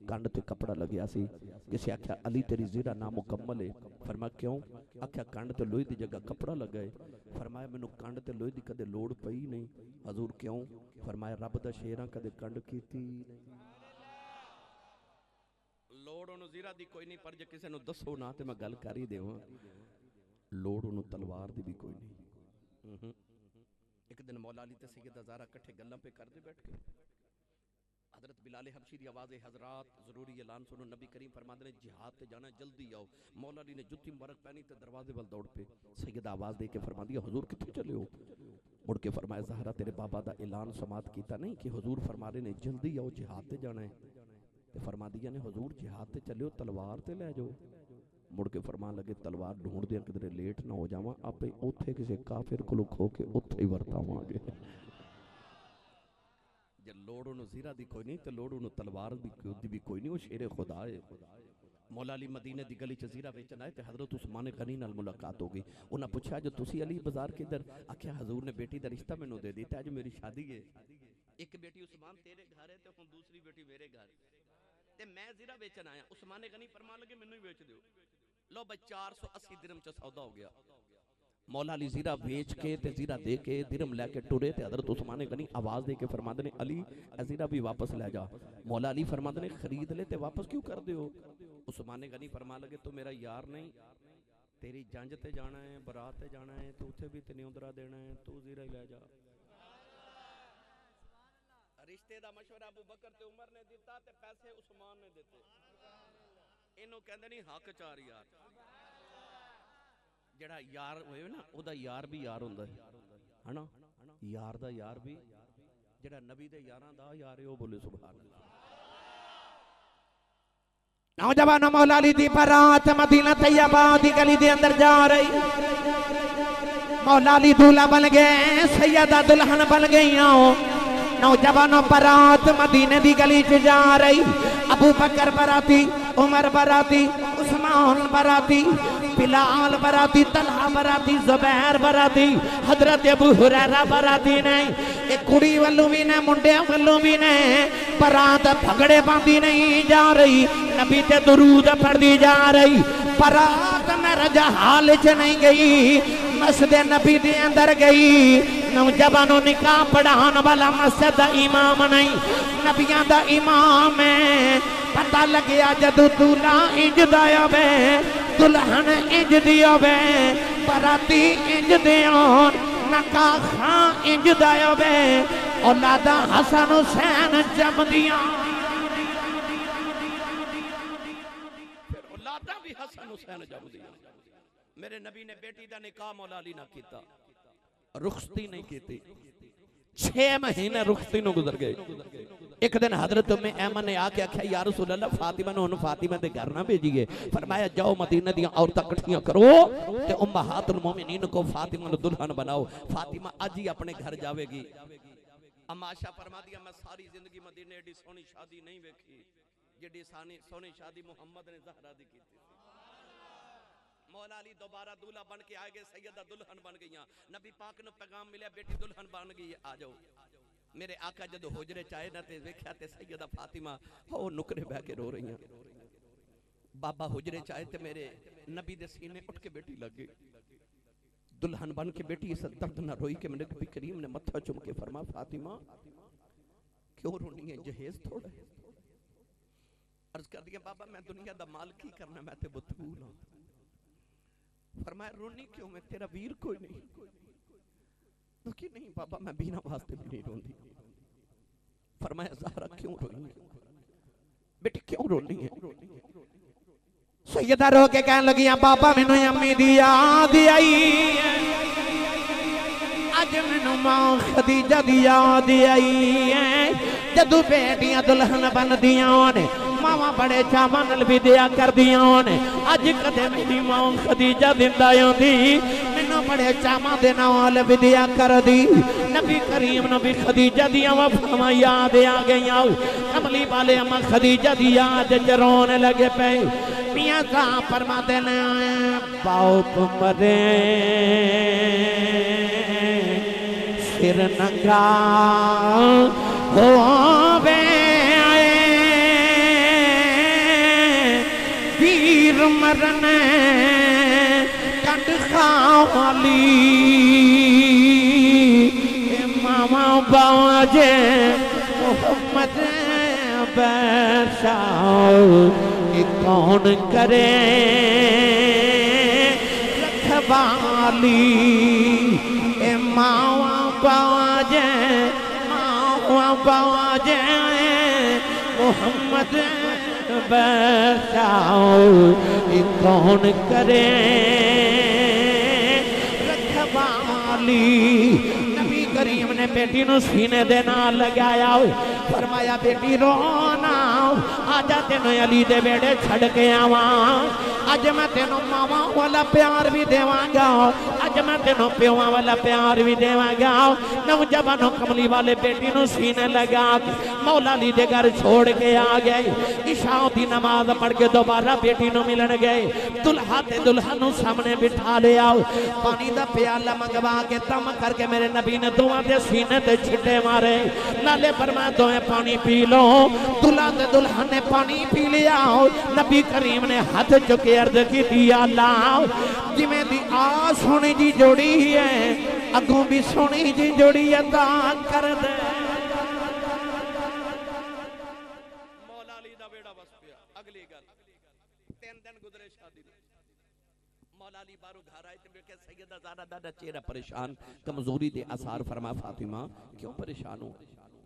کنڈ تے کپڑا لگیا سی۔ کسی آکھیا علی تیری زیرہ نامکمل ہے۔ فرمایا کیوں؟ آکھیا کنڈ تے لوہی دی جگہ کپڑا لگا ہے۔ فرمایا میں نو کنڈ تے لوہی دی کدے لوڑ پئی نہیں۔ حضور کیوں؟ فرمایا رب دا شیراں کدے کنڈ کیتی نہیں۔ لوڑ انہوں زیرہ دی کوئی نہیں، پر جے کسے نو دسو نا تے میں گل کری دے ہوں لوڑ انہوں تلوار دی بھی کوئی نہیں۔ ایک دن مولا علی تے سیدہ زہرا کٹھے گلاں پہ کر دے بیٹھ کے حضرت بلال حبشی دی آواز حضرات ضروری اعلان سنو، نبی کریم فرماتے ہیں جہاد تے جانا جلدی آؤ۔ مولا علی نے جتی مبارک پہنی تے دروازے وال دوڑ پہ سیدہ آواز دے کے فرما دیا حضور کتنے چلے ہو؟ مڑ کے فرمایا زہرا تیرے بابا دا اعلان سماعت کیتا نہیں کہ حضور فرما رہے نے جلدی آؤ جہاد تے جانا ہے؟ تے فرما دیا نے حضور جہاد تے چلے ہو تلوار تے لے جاؤ۔ مڑ کے فرمان لگے تلوار ڈھونڈ دیا کدھر لیٹ نہ ہو جاواں آپ اوتھے کسی کافر کو کھو کے اوتھے ہی ورتاواں گے۔ جب لوڑ انہوں زیرہ دی کوئی نہیں تو لوڑ انہوں تلوار دی بھی کوئی نہیں، وہ شیر خدا ہے۔ مولا علی مدینہ دی گلی چزیرہ بیچن آئے تے حضرت عثمان غنی نال ملاقات ہو گئی۔ انہاں پوچھا جو تسی علی بازار کے در؟ آکھیا حضور نے بیٹی دا رشتہ میں نو دے دیتا ہے جو میری شادی ہے، ایک بیٹی عثمان تیرے گھر ہے تے ہن دوسری بیٹی میرے گھر تے میں زیرہ بیچن آیا۔ عثمان غنی فرمان لگے میں نو ہی بیچ دیو۔ لو بھائی 480 درم چا سودا ہو گیا۔ مولا علی زیرہ بیچ کے تے زیرہ دے کے درم لے کے ٹورے تے حضرت عثمان غنی آواز دے کے فرماتے نے علی اے زیرہ بھی واپس لے جا۔ مولا علی فرماتے نے خرید لے تے واپس کیوں کر دیو؟ عثمان غنی فرما لگے تو میرا یار نہیں، تیری جنج تے جانا ہے، برات تے جانا ہے، تو اتھے بھی تے نیوندرہ دینا ہے، تو زیرہ لے جا۔ رشتے دا مشورہ ابو بکر تے عمر نے دیتا تے پیسے عثمان نے دیتے۔ انہوں کہندے نہیں حق چار یار، جڑا یار ہوئے نا او دا یار بھی یار ہوندہ ہے نا، یار دا یار بھی جڑا نبی دے یاراں دا یار ہے وہ بولے سبحان اللہ۔ نوجوان مولا علی دی برات مدینہ طیبہ دی گلی دے اندر جا رہی، مولا علی دولہ بن گئے، سیدہ دلہن بن گئیاں۔ نوجوانوں برات مدینے دی گلی چ جا رہی، ابو بکر براتی، عمر براتی، عثمان براتی، بلال براتی، طلحہ براتی، زبیر براتی، حضرت ابو ہریرہ براتی نہیں۔ ایک کڑی والوں بھی نے منڈے والوں بھی نے برات بھگڑے باندھی نہیں جا رہی، نبی تے درود پڑھ دی جا رہی۔ برات میں رجا حال چ نہیں گئی، مسجد نبی دے اندر گئی۔ نوجوانوں نکاح پڑھان والا مسجد دا امام نہیں، نبیان دا امام ہے۔ پتہ لگیا جدو دولہ انج دایا بے، دلہن انج دیا بے، براتی انج دیون، نکاح خان انج دایا بے، اولادا حسن حسین جم دیا۔ پھر اولادا بھی حسن حسین جم دیا۔ میرے نبی نے بیٹی دا نکاح مولا علی نہ کیتا، رخصتی نہیں کیتی، 6 مہینے رخصتی نو گزر گئے۔ ایک دن حضرت ام ایمن نے آکے آکھا یا رسول اللہ فاطمہ نے فاطمہ دے گھر نہ بھیجیے۔ فرمایا جاؤ مدینہ دیاں عورتاں کٹھیاں کرو تے امہات المومنین کو فاطمہ نے دلہن بناؤ۔ فاطمہ آج ہی اپنے گھر جاوے گی۔ اما عائشہ فرما دیا میں ساری زندگی مدینے ایڈی سونی شادی نہیں ویکھی جیڑی سونی شادی محمد نے زہرا دی کی تھی۔ مولا علی دوبارہ دولہ بن کے آئے گئے، سیدہ دلہن بن گئیاں۔ نبی پاک نے پیغام ملیا بیٹی دلہن بن گئی، آ جاؤ۔ میرے آقا جدو حجرے چاہے نہ تے ویکھیا تے سیدہ فاطمہ وہ نکرے بہ کے رو رہی ہیں۔ بابا حجرے چاہے تے میرے نبی دے سینے اٹھ کے بیٹی لگ گئی۔ دلہن بن کے بیٹی اس درد نہ روئی کہ میرے نبی کریم نے متھا چم کے فرما فاطمہ کیوں رونی ہے، جہیز تھوڑا ہے۔ عرض کر دیا بابا میں دنیا دا مال کی کرنا میں تے بطول ہوں. فرمایا رونی کیوں میں تیرا ویر کوئی نہیں. تو کہ نہیں بابا میں بینا واسطے بھی نہیں رون دی. فرمایا زہرا کیوں رونی ہے بیٹی کیوں رونی ہے. سیدہ رو کے کہنے لگیاں بابا میں نے امی دی یاد آئی ہے اج میں نے ماں خدیجہ دی یاد آئی ہے جدو بیٹیاں دلہن بن دیاں نے ماما بڑے چاواں نال ودیا کر دیاں نے اج کدے میری ماں خدیجہ زندہ ہوندی مینوں بڑے چاواں دے نال ودیا کر دی. نبی کریم نبی خدیجہ دیاں وفاواں یاد آ گئیاں. کملی والے اما خدیجہ دی یاد وچ رونے لگے پے. میاں صاحب فرماتے ہیں باپ مرے سر ننگا ہووے ویر مرنے کنڈ خالی ماما باجے محمد بیشاؤ کون کرے رکھوالی اے ماما باجے محمد بچاؤ کون کرے رکھوالی. نبی کریم نے بیٹی نو سینے دے نال لگایا فرمایا بیٹی رونا آجا تینوں علی دے بیڑے چھڑ کے آواں. اج میں تینوں ماما والا پیار بھی دیواں گا اج میں تینوں پیواں والا پیار بھی دیواں گا. نوجوانوں کملی والے بیٹی نو سینے لگا کے مولا علی دے گھر چھوڑ کے آ گئے. عشاء دی نماز پڑھ کے دوبارہ بیٹی نو ملن گئے. دلہا تے دلہن سامنے بٹھا لیا. پانی دا پیالہ منگوا کے دم کر کے میرے نبی نے دعا دے سینے تے چھٹے مارے. نالے فرمایا دوئے پانی پی لو. دلہا تے دلہن نے پانی پی لیا. نبی کریم نے ہاتھ چکے عرض کی دیا اللہ جی میں دی آ سونی جی جوڑی ہے اگوں بھی سونی جی جوڑی عطا کر دے. مولا علی دا بیڑا بس پیا. اگلی گل 3 دن گزرے شادی دے. مولا علی بارو گھر آئے تے کہ سیدہ زہرا دا چہرہ پریشان کمزوری دے اثار. فرما فاطمہ کیوں پریشان ہو.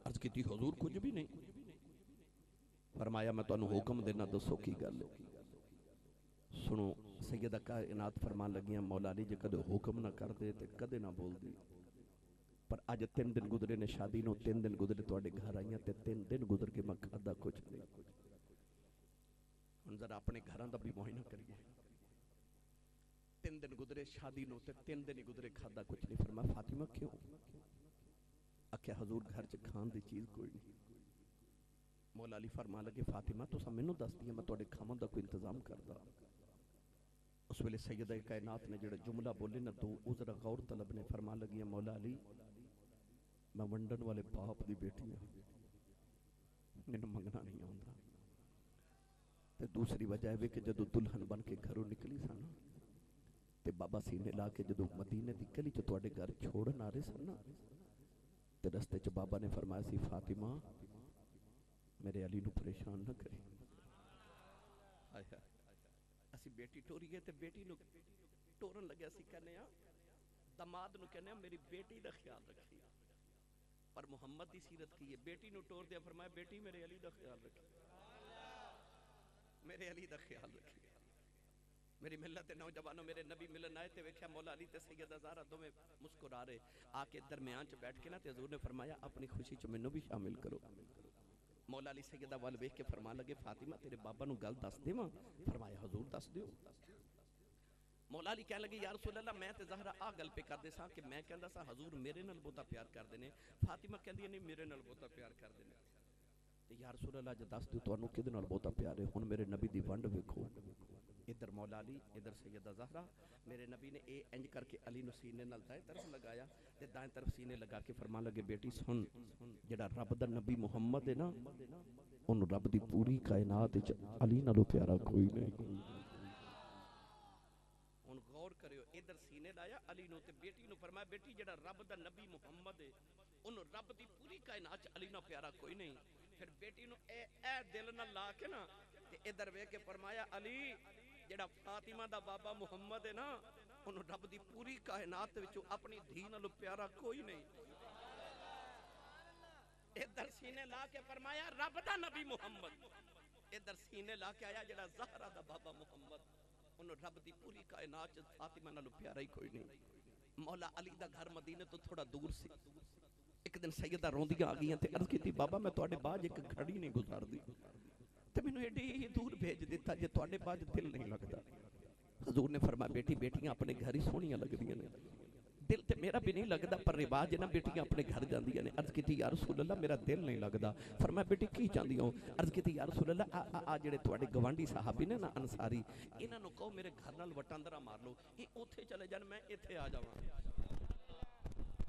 عرض کی تھی حضور کچھ بھی نہیں. فرمایا میں تو انہوں حکم دینا دسو کی گل سنو. سیدہ کائنات فرمان لگیاں مولا علی جے کدے حکم نہ کر دے تے کدے نہ بول دی. پر آج 3 دن گزرے نے شادی نو 3 دن گزرے تو آڑے گھر آئیاں تے 3 دن گزر کے میں کھادا کچھ نہیں. ہن ذرا اپنے گھراں دا بھی معائنہ کریے. 3 دن گزرے شادی نو تے 3 دن گزرے کھادا کچھ نہیں. فرمایا فاطمہ کیوں. آکھیا حضور گھر چ کھان دی چیز کوئی نہیں. مولا علی فرما لگے فاطمہ تو سا مینوں دس دیا میں تواڈے کھاون دا کوئی انتظام کردا. اس ویلے سیدہ کائنات نے جڑا جملہ بولے نا تو او ذرا غور طلب نے. فرما لگیاں مولا علی میں ونڈن والے باپ دی بیٹی ہوں مینوں منگنا نہیں آندا. تے دوسری وجہ ہے کہ جدو دلہن بن کے گھروں نکلی سن تے بابا سینے لا کے جدو مدینے دی گلی چ تواڈے گھر چھوڑن آ رہے سن تے رستے چ بابا نے فرمایا سی فاطمہ میرے علی نو پریشان نہ کرے. اسی بیٹی ٹوری گئے تے بیٹی نو ٹورن لگیا سی کہنے دماد نو کہنے میری بیٹی دا خیال رکھی. پر محمد دی سیرت کی ہے. بیٹی نو ٹور دیا فرمایا بیٹی میرے علی دا خیال رکھی. میرے علی دا خیال رکھی. میری ملت نوجوانوں میرے نبی ملن آئے تے ویکھیا مولا علی تے سیدہ زہرا دوویں مسکرا رہے. آ کے درمیان چ بیٹھ کے نا تے حضور نے فرمایا اپنی خوشی چ مینوں بھی شامل کرو. مولا علی سیدہ وال ویکھ کے فرمان لگے فاطمہ تیرے بابا نو گل دس دیواں. فرمایا حضور دس دیو. مولا علی کہنے لگے یا رسول اللہ میں تے زہرا آ گل پہ کر دے سا کہ میں کہندا سا حضور میرے نال بہتا پیار کر دے نے. فاطمہ کہندی نہیں میرے نال بہتا پیار کر دے نے. تے یا رسول اللہ جے دس دیو تانوں کدے نال بہتا پیار ہے. ہن میرے نبی دی ونڈ ویکھو. ادھر مولا علی ادھر سیدہ زہرا. میرے نبی نے اے انج کر کے علی نو سینے نال دائیں طرف لگایا تے دائیں طرف سینے لگا کے فرمان لگے بیٹی سن جڑا رب دا نبی محمد ہے نا ان رب دی پوری کائنات وچ علی نالوں پیارا کوئی نہیں. ہن غور کریو ادھر سینے لایا علی نو تے بیٹی نو فرمایا بیٹی جڑا رب دا نبی محمد ہے ان رب دی پوری کائنات وچ علی نال پیارا کوئی نہیں. پھر بیٹی نو اے دل نہ لا کے نا تے ادھر ویکھ کے فرمایا علی جڑا فاطمہ دا بابا محمد ہے نا انہوں رب دی پوری کائنات وچوں اپنی دھی نالوں پیارا کوئی نہیں. ادھر سینے لا کے فرمایا رب دا نبی محمد, ادھر سینے لا کے آیا جڑا زہرا دا بابا محمد انہوں رب دی پوری کائنات فاطمہ نالوں پیارا ہی کوئی نہیں. مولا علی دا گھر مدینے تو تھوڑا دور سی. ایک دن سیدہ روندیاں آ گئیاں تے عرض کیتی بابا میں تواڈے باج ایک گھڑی نہیں گزار دی تے مینوں ایڈی دور بھیج دیتا جے تواڈے باج دل نہیں لگدا. حضور نے فرمایا بیٹی بیٹیاں اپنے گھر ہی سونیاں لگدیاں نے, دل تے میرا بھی نہیں لگدا پر رواج ہے نا بیٹیاں اپنے گھر جاندیاں نے. عرض کیتی یا رسول اللہ میرا دل نہیں لگدا. فرمایا بیٹی کی چاہندی ہو؟ عرض کیتی یا رسول اللہ آ جڑے تواڈے گوانڈی صحابی نے نا انصاری انہاں نوں کہو میرے گھر نال وٹاندرا مار لو, اے اوتھے چلے جان میں ایتھے آ جاواں.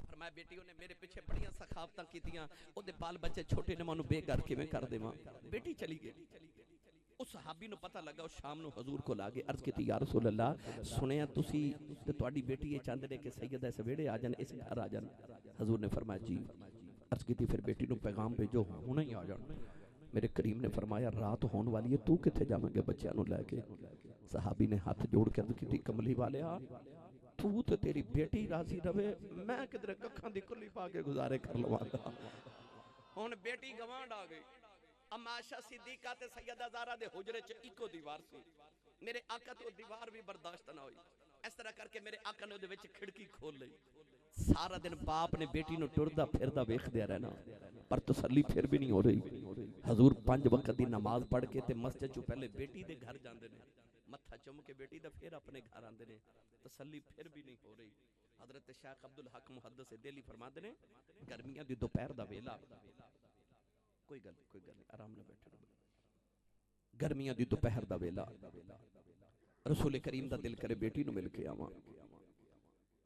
فرمایا بیٹی نے میرے پیچھے بڑیاں سخاوتاں کیتیاں, او دے بال بچے چھوٹے نے مانوں بے گھر کیویں کر دیواں. بیٹی چلی گئی. اس صحابی نو پتہ لگا, اس شام نو حضور کو لاگے. عرض کیتی یا رسول اللہ سنیا تسی تے تواڈی بیٹی یہ چاہندے نے کہ سیدہ اس ویڑے آ جان, اس گھر آ جان. حضور نے فرمایا جی. عرض کیتی پھر بیٹی نو پیغام بھیجو ہن ہی آ جان. میرے کریم نے فرمایا رات ہون والی ہے, تو کتھے جاویں گے بچیاں نو لے کے؟ صحابی نے ہاتھ جوڑ کے عرض کیتی کملی والیا تو تے تیری بیٹی راضی رہے, میں کدھر ککھاں دی کلی پا کے گزارے کر لواں گا. ہن بیٹی گوانڈ آ گئی. اما عائشہ صدیقہ تے سیدہ زہرا دے حجرے چ اکو دیوار سی. میرے آقا تو دیوار بھی برداشت نہ ہوئی. اس طرح کر کے میرے آقا نے اودے وچ کھڑکی کھول لئی. سارا دن باپ نے بیٹی نو ٹردا پھردا ویکھدیا رہنا پر تسلی پھر بھی نہیں ہو رہی. حضور 5 وقت دی نماز پڑھ کے تے مسجد چوں پہلے بیٹی دے گھر جاندے نے, متھا چوم کے بیٹی دا پھر اپنے گھر آندے نے. تسلی پھر بھی نہیں ہو رہی. حضرت شیخ عبدالحق محدث دہلی فرماندے نے گرمیاں دی دوپہر دا ویلا, کوئی گل نہیں آرام نہ بیٹھے رہو. گرمیاں دی دوپہر دا ویلا رسول کریم دا دل کرے بیٹی نو مل کے آواں.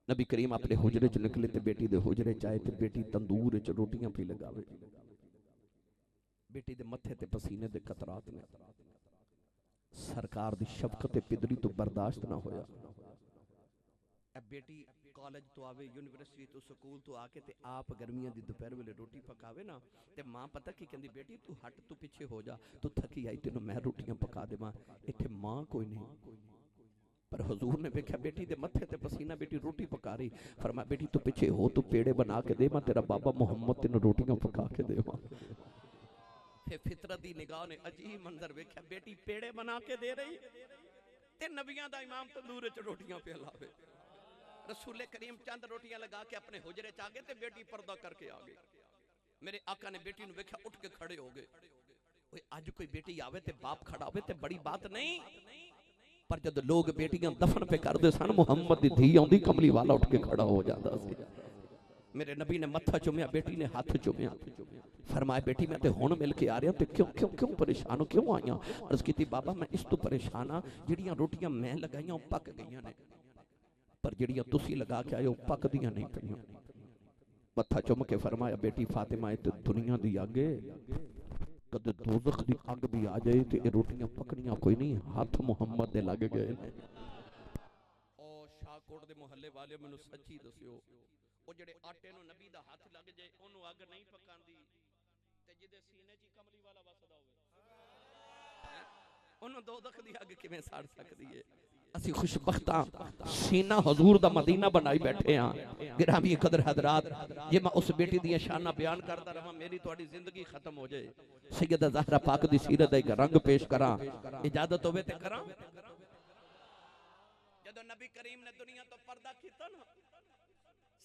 نبی کریم اپنے حجرے چ نکلے تے بیٹی دے حجرے چ آئے تے بیٹی تندور وچ روٹیاں پی لگاوے. بیٹی دے متھے تے پسینے دے قطرات نے. سرکار دی شفقت پدری تو برداشت نہ ہویا. اب بیٹی کالج تو آوے, یونیورسٹی تو سکول تو آ کے تے آپ گرمیاں دی دوپہر ویلے روٹی پکاوے نا تے ماں پتہ کی کہندی بیٹی تو ہٹ تو پیچھے ہو جا, تو تھکی آئی تینوں میں روٹیاں پکا دیواں. ایتھے ماں کوئی نہیں پر حضور نے دیکھا بیٹی دے متھے تے پسینہ, بیٹی روٹی پکا رہی. فرمایا بیٹی تو پیچھے ہو, تو پیڑے بنا کے دے, میں تیرا بابا محمد تینوں روٹیاں پکا کے دیواں. پھر فطرت دی نگاہ نے عجیب منظر ویکھیا, بیٹی پیڑے بنا کے دے رہی تے نبیاں دا امام تندور وچ روٹیاں پہ لاوے. رسول کریم چند روٹیاں لگا کے اپنے حجرے چ آ گئے تے بیٹی پردہ کر کے آ گئی. میرے آقا نے بیٹی نو ویکھیا, اٹھ کے کھڑے ہو گئے. اوے اج کوئی بیٹی آوے تے باپ کھڑا ہوے تے بڑی بات نہیں, پر جد لوگ بیٹیاں دفن پہ کر دے سن, محمد دی دھی آوندی کملی والا اٹھ کے کھڑا ہو جاندا سی. میرے نبی نے متھا چومیا, بیٹی نے ہاتھ چومیا. فرمایا بیٹی میں تے ہن مل کے آ رہا تے کیوں پریشان ہو, کیوں آئیاں؟ عرض کیتی بابا میں اس تو پریشان ہاں, جڑیاں روٹیاں میں لگائیاں پک گئیاں نے, پر جڑیاں تسی لگا کے آئے ہو پک دیاں نہیں پئیاں. متھا چوم کے فرمایا بیٹی فاطمہ تے دنیا دی اگ کد دوزخ دی اگ بھی آ جائے تے یہ روٹیاں پکنیاں کوئی نہیں, ہاتھ محمد دے لگ گئے. او شاہکوٹ دے محلے والے مینوں سچی دسیو, او جڑے آٹے نو نبی دا ہاتھ لگ جائے اونوں اگ نہیں پکاندی تے جدے سینے چ کملی والا وسدا ہوے اونوں دوزخ دی اگ کیویں ساڑ سکدی ہے؟ اسی خوشبختاں سینہ حضور دا مدینہ بنائی بیٹھے ہاں. گرامی قدر حضرات, یہ میں اس بیٹی دی شانہ بیان کرتا رہا, میری تواڈی زندگی ختم ہو جائے. سیدہ زہرا پاک دی سیرت دا ایک رنگ پیش کراں, اجازت ہوے تے کراں. جدوں نبی کریم نے دنیا تو پردہ کیتا نا,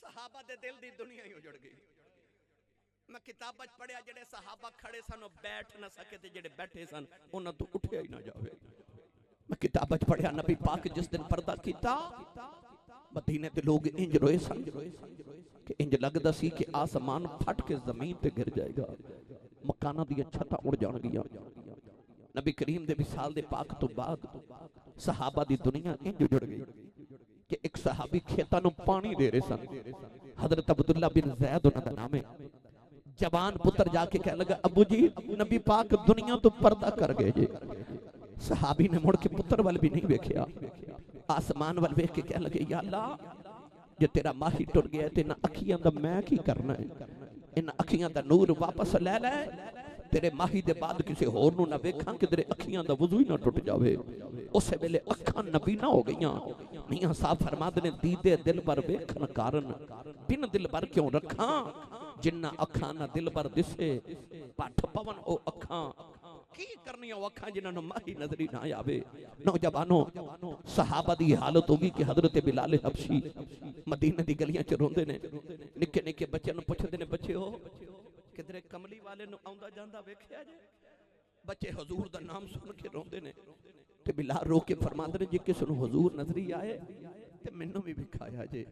صحابہ دے دل دی دنیا ہی اجڑ گئی. میں کتاب وچ پڑھیا جڑے صحابہ کھڑے سن او بیٹھ نہ سکے تے جڑے بیٹھے سن انہاں تو اٹھیا ہی نہ جاوے. میں کتاب وچ پڑھیا نبی پاک جس دن پردہ کیتا مدینے تے لوگ انج روئے سن کہ انج لگدا سی کہ آسمان پھٹ کے زمین تے گر جائے گا, مکاناں دی چھتاں اڑ جان گیاں. نبی کریم دے وصال دے پاک تو بعد صحابہ دی دنیا انج جڑ گئی کہ ایک صحابی کھیتاں نو پانی دے رہے سن. حضرت عبداللہ بن زید انہاں دا نام ہے. جوان پتر جا کے کہنے لگا, ابو جی نبی پاک دنیا تو پردہ کر گئے جی. صحابی نے مڑ کے پتر وال بھی نہیں ویکھیا, آسمان وال ویکھ کے کہنے لگے, یا اللہ جے تیرا ماہی ٹر گیا تے انہاں اکھیاں دا میں کی کرنا ہے, ان اکھیاں دا نور واپس لے لے تیرے ماہی دے بعد کسی ہور نو نہ ویکھاں کہ تیرے اکھیاں دا وضو ہی نہ ٹوٹ جاوے. اسے ویلے اکھاں نبی نہ ہو گئیاں. میاں صاحب فرماتے نے دیدے دل بر ویکھن کارن بن دل بر کیوں رکھاں, جنہ اکھاں نہ دل بر دسے پٹھ پون او اکھاں کی کرنی او اکھاں جنہاں نو ماہی نظری نہ آوے. نوجوانوں صحابہ دی حالت ہوگی کہ حضرت بلال حبشی مدینہ دی گلیاں چ روندے نے, نکے نکے بچے نو پوچھدے نے بچے ہو کدھر کملی والے نو آوندا جاندا ویکھیا جے. بچے حضور دا نام سن کے روندے نے تے بلال رو کے فرماندے نے جے کسے نو حضور نظری آئے تے مینوں بھی وکھایا جے.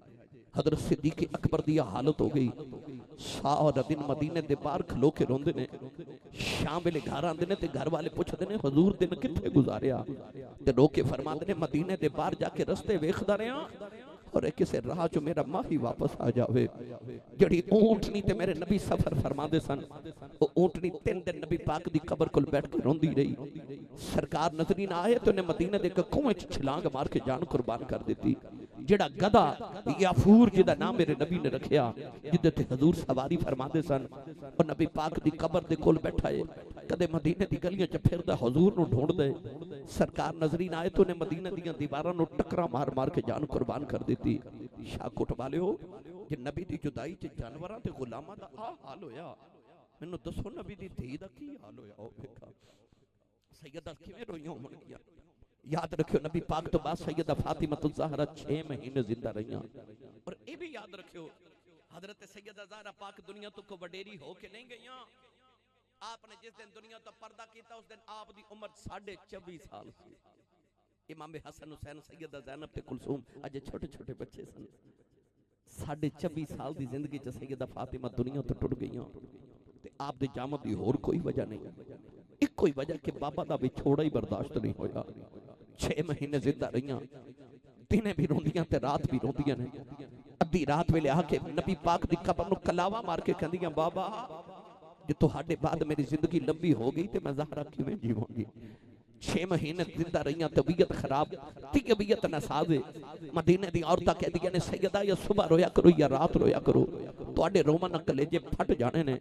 حضرت صدیق اکبر دی حالت ہو گئی, سارا دن مدینے دے باہر کھلو کے روندے نے. شام ویلے گھر آندے نے تے گھر والے پوچھدے نے حضور دن کتھے گزاریا, تے رو کے فرماندے نے مدینے دے باہر جا کے رستے ویکھدا رہیا اور کسے راہ چ میرا ماہی واپس آ جاوے. جڑی اونٹنی تے میرے نبی سفر فرماندے سن, او اونٹنی 3 دن نبی پاک دی قبر کول بیٹھ کے روندی رہی. سرکار نظری نہ آئے تو نے مدینہ دے کنویں وچ چھلانگ مار کے جان قربان کر دیتی. جڑا گدا یافور جدا نام میرے نبی نے رکھیا, جدے تے حضور سواری فرماندے سن, اور نبی پاک دی قبر دے کول بیٹھا ہے. کدے مدینے دی گلیاں چ پھردا حضور نو ڈھونڈ دے. سرکار نظری نہ آئے تو نے مدینہ دیاں دیواراں نو ٹکرا مار مار کے جان قربان کر دیتی. شاہ کوٹ والے ہو کہ نبی دی جدائی چ جانوراں تے غلاماں دا حال ہویا, مینوں دسو نبی دی دھی دا کی حال ہویا. او ویکھا سیدہ کیویں روئیاں ہون گیاں. یاد رکھو نبی پاک تو بعد سیدہ فاطمہ الزہرا 6 مہینے زندہ رہیاں. اور اے بھی یاد رکھو حضرت سیدہ زہرا پاک دنیا تو کو وڈیری ہو کے نہیں گئیاں. آپ نے جس دن دنیا تو پردہ کیتا اس دن آپ دی عمر 24.5 سال سی. امام حسن حسین سیدہ زینب تے کلثوم اج چھوٹے چھوٹے بچے سن. 24.5 سال دی زندگی چ سیدہ فاطمہ دنیا تو ٹر گئیاں. تے آپ دے جامت دی ہور کوئی وجہ نہیں, ایک کوئی وجہ کہ بابا دا وچھوڑا ہی برداشت نہیں ہویا. 6 مہینے زندہ رہیاں, دنے بھی روندیاں تے رات بھی روندیاں نے. ادھی رات ویلے آ کے نبی پاک دی قبر نو کلاوا مار کے کہندیاں بابا جو تہاڈے بعد میری زندگی لمبی ہو گئی تے میں زہرا کیویں جیواں گی. 6 مہینے زندہ رہیاں, طبیعت خراب, طبیعت ناساز. مدینے دی عورتاں کہدیاں نے سیدہ یا صبح رویا کرو یا رات رویا کرو, تواڈے رومن کلیجے پھٹ جانے نے,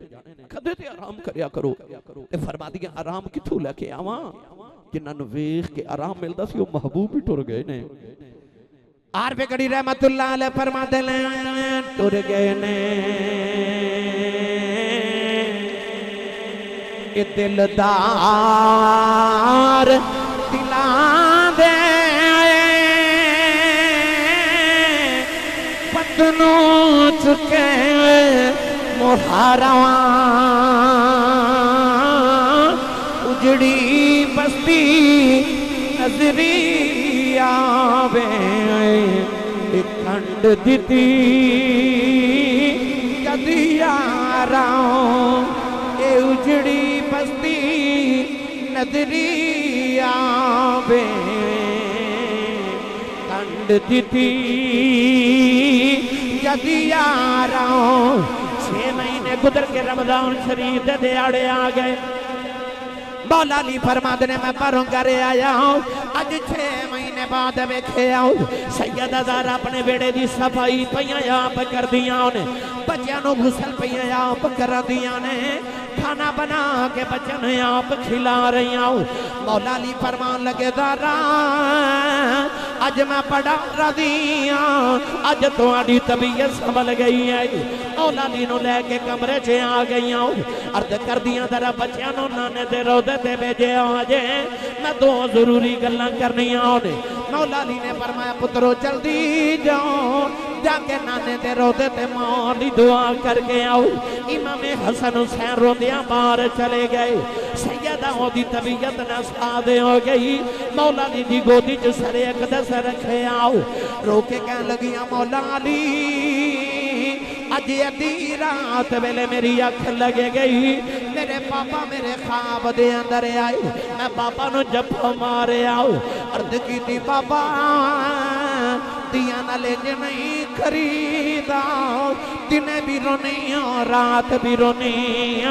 کدے تے آرام کریا کرو. تے فرمادیاں آرام کتھوں لے کے آواں, جنہاں نوں ویکھ کے آرام ملدا سی او محبوب ہی ٹر گئے نے. عارف گڑی رحمت اللہ علیہ فرماتے ہیں ٹر گئے نے اے دلدار دلاں دے پتنوں چکے محاراں اجڑی بستی نظری آوے کھنڈ دیتی کدی آراں اے اجڑی بستی نظری آوے کھنڈ دیتی کدی آراں. 6 مہینے گزر کے رمضان شریف دے دیہاڑے آ گئے. مولا علی فرماتے نے میں پروں کرے آیا ہوں, اج 6 مہینے بعد ویکھے آؤ سیدہ زہرا اپنے بیڑے دی صفائی پیاں آپ کر دیاں نے, بچیاں نو غسل پیاں آپ کر دیاں نے, کھانا بنا کے بچن آپ کھلا رہی ہوں. مولا علی فرمان لگے زہرا اج میں بڑا راضی ہاں, اج تہاڈی طبیعت سنبھل گئی ہے. مولا علی نو لے کے کمرے چ آ گئی ہوں, عرض کر دیاں ذرا بچیاں نو نانے دے روضے تے بھیجے آ جے, میں 2 ضروری گلاں کرنیاں نے. مولا علی نے فرمایا پترو جلدی جاؤ, جا کے نانے دے روضے تے ماں دی دعا کر کے آؤ. امام حسن حسین روندیاں باہر چلے گئے. سیدہ دی طبیعت ناساز ہو گئی. مولا علی دی گودی چ سر اقدس رکھے آؤ, رو کے کہنے لگیاں مولا علی اج ادھی رات ویلے میری اکھ لگے گئی, میرے پاپا میرے خواب دے اندر آئے, میں پاپا نو جپو مارے آؤ. عرض کیتی پاپا دیاں نال نہیں خریدا, دن بھی رونی رات بھی رونی,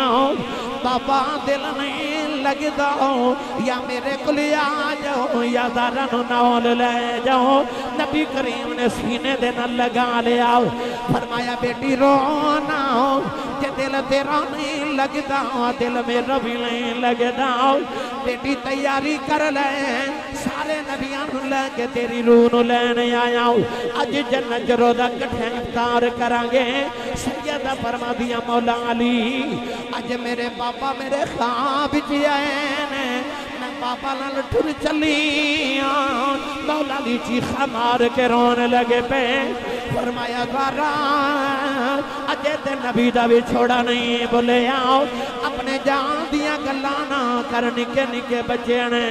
پاپا دل نہیں لگ جاؤ یا میرے کو لے آ جاؤ یا زہرا نو نال لے جاؤ نبی کریم نے سینے دے نال لگا لیا فرمایا بیٹی رونا کہ دل تیرا نہیں لگدا دل میرا بھی نہیں لگدا بیٹی تیاری کر لے سارے نبیاں نو لے کے تیری روح نو لینے آیا اج جنت رودا کٹھے افطار کرانگے سیدہ فرما دیا مولا علی اج میرے پاپا میرے خواب وچ آئے نے میں پاپا نال ٹر چلی مولا علی چیخا مار کے رونے لگے پہ فرمایا زہرا اجے تے نبی دا بھی چھوڑا نہیں بولے آؤ اپنے جان دیاں گلانا کر نکے نکے بچے نے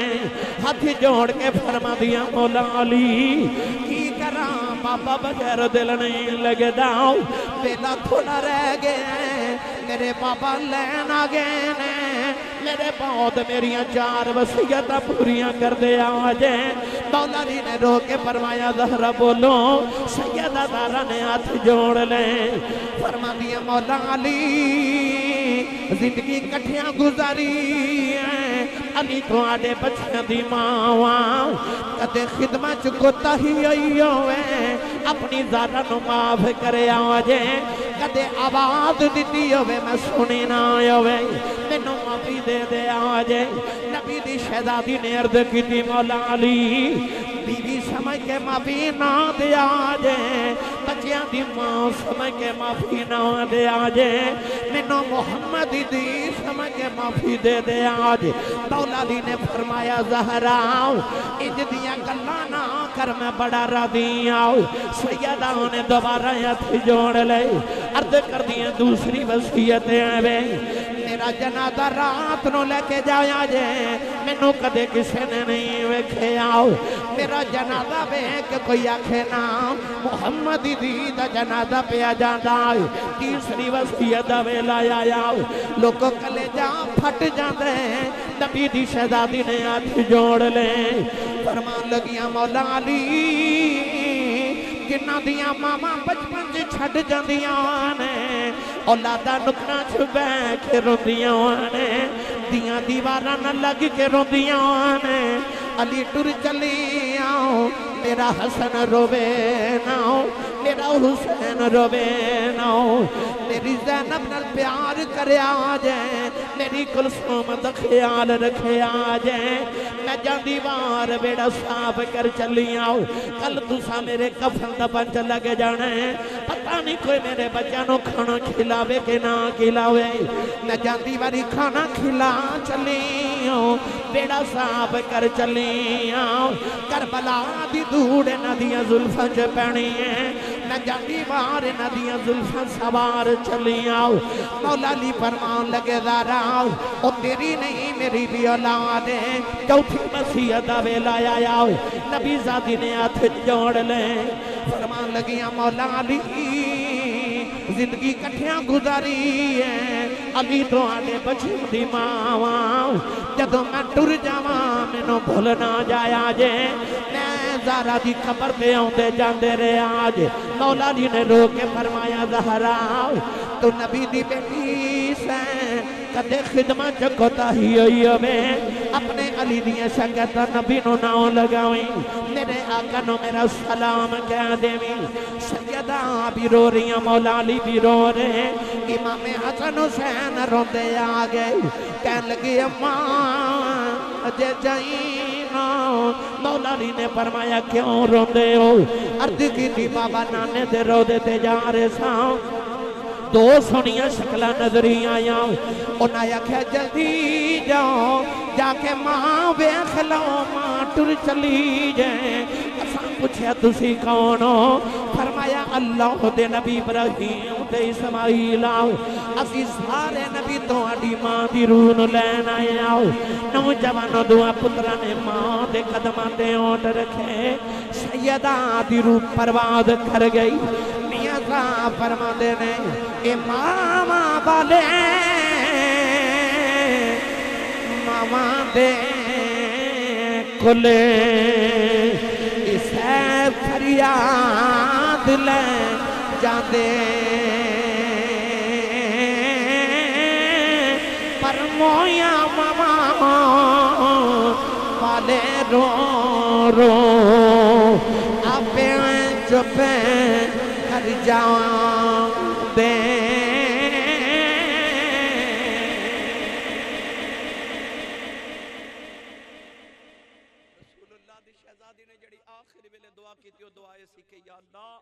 ہاتھ جوڑ کے فرما دیا مولا علی کی کراں بابا بغیر دل نہیں لگے داؤ بیلا تھوڑا رہ گئے میرے بابا لین آ گئے نے میرے بہت میریاں 4 وصیتاں پوریاں کر دے آجے مولا علی نے رو کے فرمایا زہرا بولو سیدہ زہرا نے ہاتھ جوڑ لے فرما دیا مولا علی زندگی کٹھیاں گزاری علی تو آڈے بچیاں دی ماں کدے خدمت کوتا ہی آئی ہوئے اپنی زہرا نو معاف کرے آجے کدے آواز دیتی ہوئے میں سنی نہ ہوئے مینوں معافی دے آجے نبی دی شہزادی نے عرض کی تھی مولا علی بیوی سمجھ کے معافی نہ دے آجے بچیاں دی ماں سمجھ کے معافی نہ دے آجے مینوں محمد دی سمجھ کے معافی دے آجے مولا علی نے فرمایا زہرا اج دیاں گلاں نہ کر میں بڑا راضی آؤ سیدہ نے دوبارہ ہاتھ جوڑ لے عرض کر دیا دوسری وصیتیں آوے میرا جنازہ رات نو لے کے جایا جے مینوں کدے کسے نے نہیں ویکھے آؤ میرا جنازہ ویکھ کوئی آکھے نا محمد دی دا جنازہ پیا جاندا تیسری وصیت ویلا آیا لوگ کلے جا پھٹ جاندے نبی دی شہزادی نے ہاتھ جوڑ لے فرمان لگیاں مولا علی جنہ دیاں ماما بچپن سے چھڑ جاندیاں نے اولادا نکنا چھبے کے روندیاں نے دیاں دیواراں نہ لگ کے روندیاں نے علی ٹر چلی آؤ میرا حسن روے ناؤ میرا حسین روے ناؤ میری زینب نال پیار کرے آجے میری کلثوم دا خیال رکھے آجے میں جاندی وار بیڑا صاف کر چلی آؤ کل تسا میرے کفن دا بنچ لگے جانے پتہ نہیں کوئی میرے بچہ نو کھانا کھلاوے کہ نہ کھلاوے میں جاندی واری کھانا کھلا چلی آؤ بیڑا صاف کر چلی آؤ کربلا دی دوڑے ندیاں زلفاں چ پینی ہیں میں جاندی وار ندیاں زلفاں سوار چلی آؤ مولا علی فرمان لگے زہرا او تیری نہیں میری بھی اولاد ہے چوتھی وصیت ویلا آیا نبی زادی نے ہاتھ جوڑ لے فرمان لگیاں مولا علی زندگی کٹھیاں گزاری ہے علی تو آنے بچوں دی ماں جدوں میں ٹر جاواں مینوں بھول نہ جایا جے میں زہرا دی قبر پہ آندے جاندے رہے آج مولا علی نے رو کے فرمایا زہرا تو نبی دی بیٹی سے کدے خدمت کوتا ہی ہوئی ہوئے اپنے علی دیاں شنگتا نبی نو ناؤ لگاویں میرے آقا نو میرا سلام کہہ دیویں سیدہ بھی رو رہی ہیں مولا علی بھی رو رہے امام حسن حسین روندے آگئے کہن لگی اماں جے جائینا مولا علی نے فرمایا کیوں روندے ہو عرض کی تھی بابا نانے دے رو دے تے جا رہے ساں دو سنیاں شکلہ نظری آیا انہاں کہا جلدی جاؤ جا کے ماں بیخ لو ماں ٹر چلی جائیں اساں پوچھیا تسی کون ہو فرمایا اللہ دے نبی ابراہیم دے اسماعیل آؤ اسی سارے نبی تو آڈی ماں دی روح نو لین آئے آؤ نوجوانوں دعا پترہ نے ماں دے قدمان دے اونٹ رکھے سیدہ دی روح پرواز کر گئی میاں صاحب فرما دینے اے ماما والے ماما دے کلے اسے فریاد لے جاندے پر مویا ماما والے رو رو آپ چپ کر جاؤں دے رسول اللہ دی شہزادی نے جڑی آخری ویلے دعا کی تھی وہ دعا ایسی کہ یا اللہ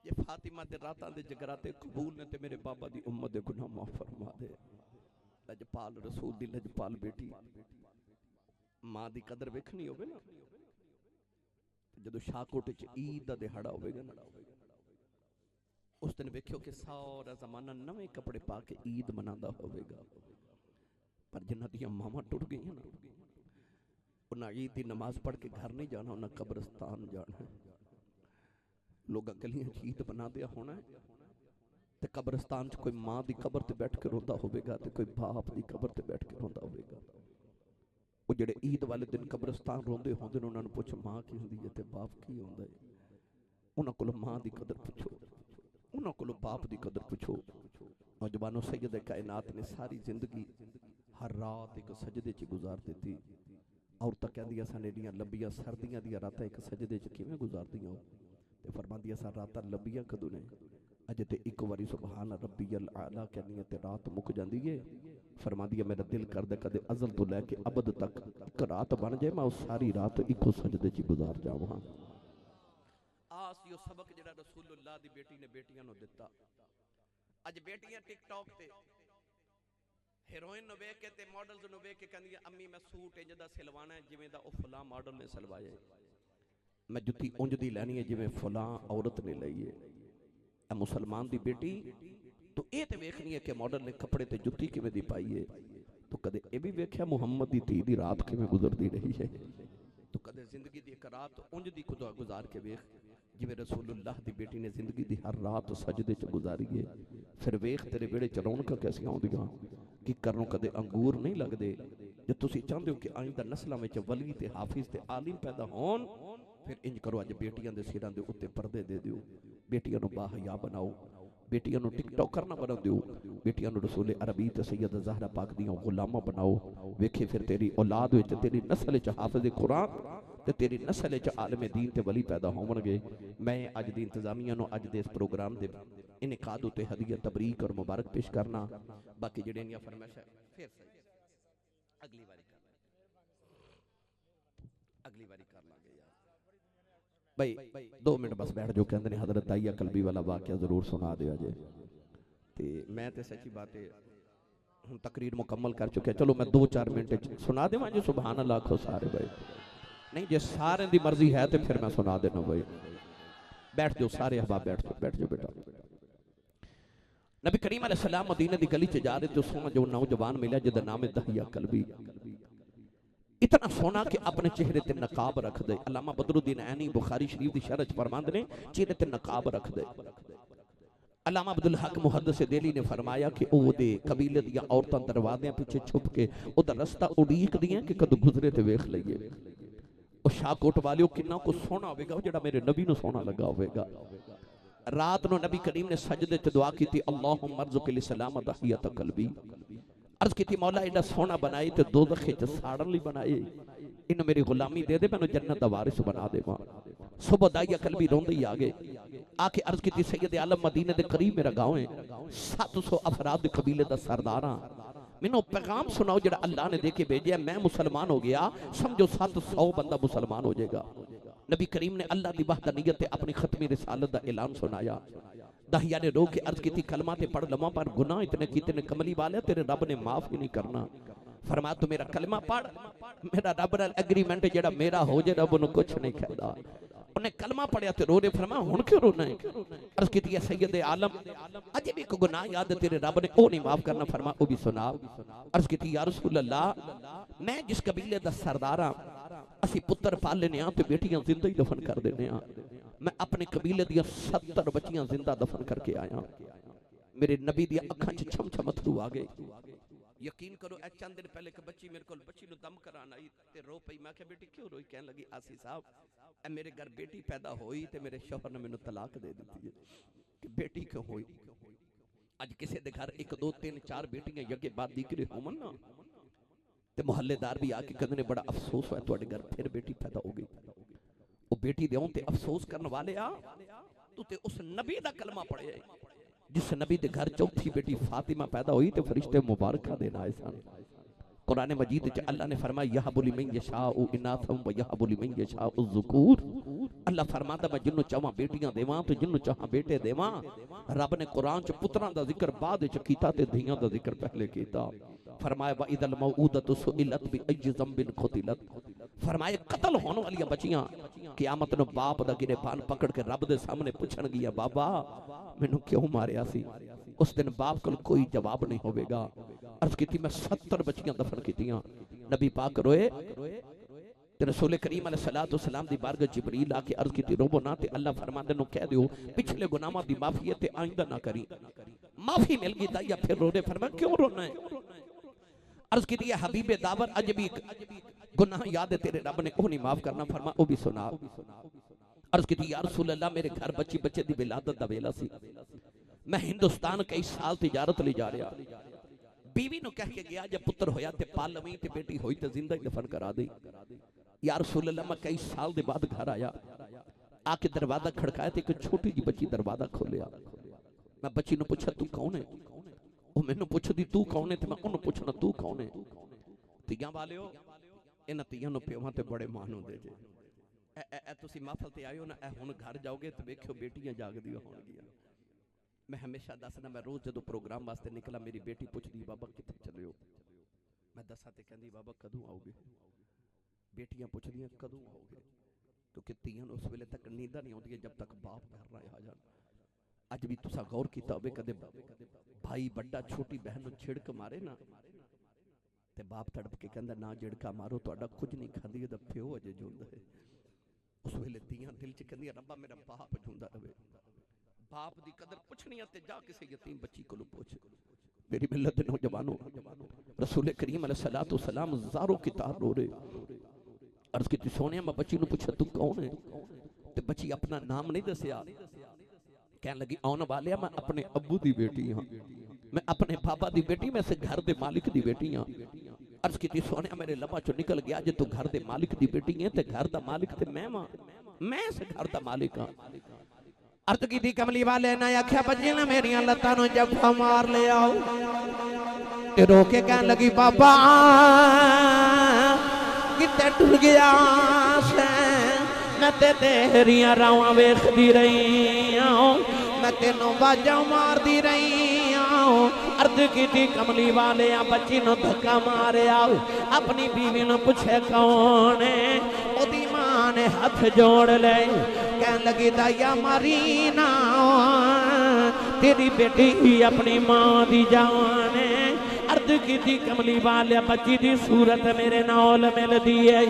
یہ فاطمہ دے راتاں دے جگراتے قبول نے تے میرے بابا دی امت دے گناہ معاف فرما دے لجپال رسول دی لجپال بیٹی ماں دی قدر ویکھنی ہوگی نا جدو شاکوٹ چ عید دا دہاڑا ہوئے گا نا اس دن ویکھیو کہ سارا زمانہ نویں کپڑے پا کے عید منادا ہوئے گا پر جنہ دیاں ماما ٹوٹ گئی ہیں نا انہاں عید دی نماز پڑھ کے گھر نہیں جانا انہاں قبرستان جانا ہے لوگاں گلیاں عید بنا دیا ہونا ہے تے قبرستان چ کوئی ماں دی قبر تے بیٹھ کے روندا ہوئے گا تے کوئی باپ دی قبر تے بیٹھ کے روندا ہوئے گا وہ جڑے عید والے دن قبرستان روندے ہوندے انہاں نوں پوچھ ماں کی ہوندی ہے تے باپ کی ہوندا ہے انہاں کولوں ماں دی قدر پوچھو انہاں کولوں باپ دی قدر پوچھو نوجوانوں سید کائنات نے ساری زندگی ہر رات ایک سجدے چ گزار دیتی عورتاں کہندیاں سن ایڈیاں لمبیاں سردیاں دیاں راتاں ایک سجدے چ کیویں گزاردیاں تے فرماندیاں سن راتاں لمبیاں کدوں نے اجے تے ایک واری سبحان ربی الاعلی کہنی تے رات مک جاندی ہے فرماندی ہے میرا دل کردا کدے ازل تو لے کے ابد تک ایک رات بن جائے میں اس ساری رات ایکو سجدے چ گزار جاواں آس یو سبق جڑا رسول اللہ دی بیٹی نے بیٹیاں نو دتا اج بیٹیاں ٹک ٹاک تے ہیروئن نو ویکھ کے تے ماڈلز نو ویکھ کے کہندیاں امی میں سوٹ انج دا سلوانا ہے جویں دا او فلاں ماڈل نے سلوایا ہے میں جُتی اونج دی لینی ہے جویں فلاں عورت نے لئی ہے اے مسلمان دی بیٹی تو اے تے ویکھنی ہے کہ ماڈل نے کپڑے تے جُتی کیویں دی پائی ہے تو کدے اے بھی ویکھیا محمد دی دھی دی رات کیویں گزردی رہی ہے تو کدے زندگی دی ایک رات اونج دی خدا گزار کے ویکھ جویں رسول اللہ دی بیٹی نے زندگی دی ہر رات سجدے چ گزاری ہے پھر ویکھ تیرے بیڑے چ رونقاں کیسی آوندیاں کہ کرنوں کدے انگور نہیں لگدے جے تسی چاہندے ہو کہ آئندہ نسلاں وچ ولی تے حافظ تے عالم پیدا ہون پھر انج کرو اج بیٹیاں دے سراں دے اوتے پردے دے دیو بیٹیاں نو باحیا بناؤ بیٹیاں نو ٹک ٹاک کرنا بنا دیو بیٹیاں نو رسول عربی تے سید زہرا پاک دیاں غلاماں بناؤ ویکھے پھر تیری اولاد وچ تیری نسل وچ حافظ قرآن تے تیری نسل وچ عالم دین تے ولی پیدا ہون گے میں اج دی انتظامیہ نو اج دے اس پروگرام دے انعقاد تے ہدیہ تبریک اور مبارک پیش کرنا باقی جڑے نے فرمائش ہے پھر صحیح اگلی باری کر لیں گے یار بھائی 2 منٹ بس بیٹھ جو کہندے نے حضرت داعیہ قلبی والا واقعہ ضرور سنا دیا جے تے میں تے سچی بات ہے ہن تقریر مکمل کر چکے چلو میں 2-4 منٹ سنا دیواں جی سبحان اللہ کھو سارے بھائی نہیں جے سارے دی مرضی ہے تے پھر میں سنا دینا بھائی بیٹھ جو سارے احباب بیٹھ جو بیٹا نبی کریم علیہ السلام مدینہ دی گلی چ جا رہے تو سونا جو نوجوان ملا جدا نام داعیہ قلبی اتنا سونا کہ اپنے چہرے تے نقاب رکھ دے علامہ بدر الدین عینی بخاری شریف دی شرح فرماندے نے چہرے تے نقاب رکھ دے علامہ عبدالحق محدث دہلی نے فرمایا کہ او دے قبیلے دیاں عورتاں دروازیاں پیچھے چھپ کے او دا رستہ اڑیک دیاں کہ کدو گزرے تے ویکھ لئیے او شاکوٹ والیو کنہ کو سونا ہوئے گا جڑا میرے نبی نو سونا لگا ہوئے گا رات نو نبی کریم نے سجدے تے دعا کی تھی اللہم ارزق لسلام داعیہ قلبی عرض کی تھی مولا ایڈا سونا بنائی تے دوزخ وچ ساڑن لی بنائی انہوں میری غلامی دے دے میں انہوں جنت دا وارث بنا دے ماں صبح داعیہ قلبی روندے ہی آگے آکے عرض کی تھی سید عالم مدینہ دے قریب میرا گاؤں ہے 700 افراد دے قبیلے دا سرداراں منو پیغام سناؤ جڑا اللہ نے دے کے بھیجے میں مسلمان ہو گیا سمجھو 700 بندہ مسلمان ہو جائے گا نبی کریم نے اللہ دی وحدانیت اپنی ختمی رسالت دا اعلان سنایا داہیہ نے رو کے عرض کی تھی کلمہ تے پڑھ لمحہ پر گناہ اتنے کیتے نے کملی والے تیرے رب نے معاف ہی نہیں کرنا فرمایا تو میرا کلمہ پڑھ میرا رب نال ایگریمنٹ جڑا میرا ہو جائے رب انہوں کچھ نہیں کہدا انہیں کلمہ پڑھیا تے رو رہے فرمایا ہن کیوں رونا ہے عرض کی تھی سید عالم اجے بھی کوئی گناہ یاد تیرے رب نے او نہیں معاف کرنا فرمایا او بھی سنا عرض کی تھی یا رسول اللہ میں جس قبیلے دا سرداراں اسی پتر پال لینے تے بیٹیاں زندہ ہی دفن کر دینے میں اپنے قبیلے دیا 70 بچیاں زندہ دفن کر کے آیا میرے نبی دیا اکھاں چ چھم چھم اتھرو آ گئے یقین کرو اے چند دن پہلے کہ بچی میرے کول بچی نو دم کرانا آئی تے رو پئی میں کہ بیٹی کیوں روئی کہنے لگی آسی صاحب اے میرے گھر بیٹی پیدا ہوئی تے میرے شوہر نے مینوں طلاق دے دیتی ہے کہ بیٹی کیوں ہوئی اج کسے دے گھر 1 2 3 4 بیٹیاں یگے بعد دیکرے ہومن نا تے محلے دار بھی آ کے کہندے نے بڑا افسوس ہوا تواڈے گھر پھر بیٹی پیدا ہو گئی. او بیٹی دے اون تے افسوس کرن والے آ تو تے اس نبی دا کلمہ پڑھیا جس نبی دے گھر چوتھی بیٹی فاطمہ پیدا ہوئی تے فرشتے مبارکہ دین آئے سن. قرآن مجید وچ اللہ نے فرمایا یہب لمن یشاء اناثا و یہب لمن یشاء الذکور. اللہ فرماتا میں جنوں چاہاں بیٹیاں دیواں تو جنوں چاہاں بیٹے دیواں. رب نے قرآن چ پتراں دا ذکر بعد وچ کیتا تے دھیاں دا ذکر پہلے کیتا. فرمایا وَإِذَا الْمَوْءُودَةُ سُئِلَتْ بِأَيِّ ذَنبٍ قُتِلَتْ. فرمایا قتل ہونے والی بچیاں قیامت نو باپ دا گریبان پکڑ کے رب دے سامنے پوچھن گیا بابا مینوں کیوں ماریا سی. اس دن باپ کول کوئی جواب نہیں ہوے گا. عرض کیتی میں 70 بچیاں دفن کیتیاں. نبی پاک روئے تے رسول کریم علیہ الصلوۃ والسلام دی بارگاہ جبریل آ کے عرض کیتی روبو نہ تے اللہ فرماندے نو کہہ دیو پچھلے گناہاں دی معافی ہے تے آئندہ نہ کری. معافی مل گئی تا یا پھر رو دے. فرمایا کیوں رونا ہے. عرض کیتی ہے حبیب داور اج بھی گناہ یاد ہے تیرے رب نے او نہیں معاف کرنا. فرما او بھی سنا. عرض کیتی یا رسول اللہ میرے گھر بچے دی ولادت دا ویلا سی. میں ہندوستان کئی سال تجارت لے جا رہا. بیوی نو کہہ کے گیا جب پتر ہویا تے پال لویں تے بیٹی ہوئی تے زندہ ہی دفن کرا دی. یا رسول اللہ میں کئی سال دے بعد گھر آیا. آ کے دروازہ کھڑکایا تے ایک چھوٹی جی بچی دروازہ کھولیا. میں بچی نو پوچھا تو کون ہے. وہ مینوں پوچھ دی تو کون ہے تے میں انہوں پوچھنا تو کون ہے. تیاں والیو انہاں تیاں نو پیواں تے بڑے مان ہوندے جے. اے تسی محفل تے آئے ہو نا اے ہن گھر جاؤ گے تے ویکھو بیٹیاں جاگدیاں ہون گیاں. میں ہمیشہ دسنا میں روز جدو پروگرام واسطے نکلا میری بیٹی پوچھ دی بابا کتنے چلے ہو. میں دسا تے کہندی بابا کدوں آؤ گے. بیٹیاں پوچھ دیاں کدوں آؤ گے کیونکہ تیاں اس ویلے تک نیندہ نہیں ہوندی جب تک باپ گھر نہ آ جان. اج بھی تسا غور کیتا ہوے کدے بھائی بڑا چھوٹی بہن نو چھڑک مارے نا تے باپ تڑپ کے کہندا نہ جھڑکا مارو تہاڈا کچھ نہیں کھاندی دا پیو اجے جوندا ہے. اس ویلے تیاں دل چ کہندی ربا میرا باپ جوندا رہے. باپ دی قدر پوچھنی تے جا کسی یتیم بچی کو پوچھ. میری ملت دے نوجوانوں رسول کریم علیہ الصلوۃ والسلام زارو کتاب رو رہے. عرض کی سونے میں بچی نو پوچھا تو کون ہے تے بچی اپنا نام نہیں دسیا. کہنے لگی آن والیا میں اپنے ابو دی بیٹی ہاں. میں اپنے بابا دی بیٹی میں سے گھر دے مالک دی بیٹی ہاں. عرض کی سونے میرے لبا چو نکل گیا جے تو گھر دے مالک دی بیٹی ہے تے گھر دا مالک تے میں سے گھر دا مالک ہاں. عرض کی تھی کملی والے نہ آکھیا بچی نے میریاں لتاں نو جفا مار لے آؤ. تے رو کے کہن لگی بابا کتے ٹر گیا سے میں تے تیریاں راواں ویکھدی رہی ہوں میں تینوں باجاں مار دی رہی ہوں. عرض کی تھی کملی والے بچی نو دھکا ماریا. اپنی بیوی نو پوچھے کون ہے. او دی ماں نے ہاتھ جوڑ لے کہن لگی دایا ماری نا تیری بیٹی اپنی ماں دی جان ہے. عرض کی تھی کملی والے بچی دی صورت میرے نال مل دی ہے.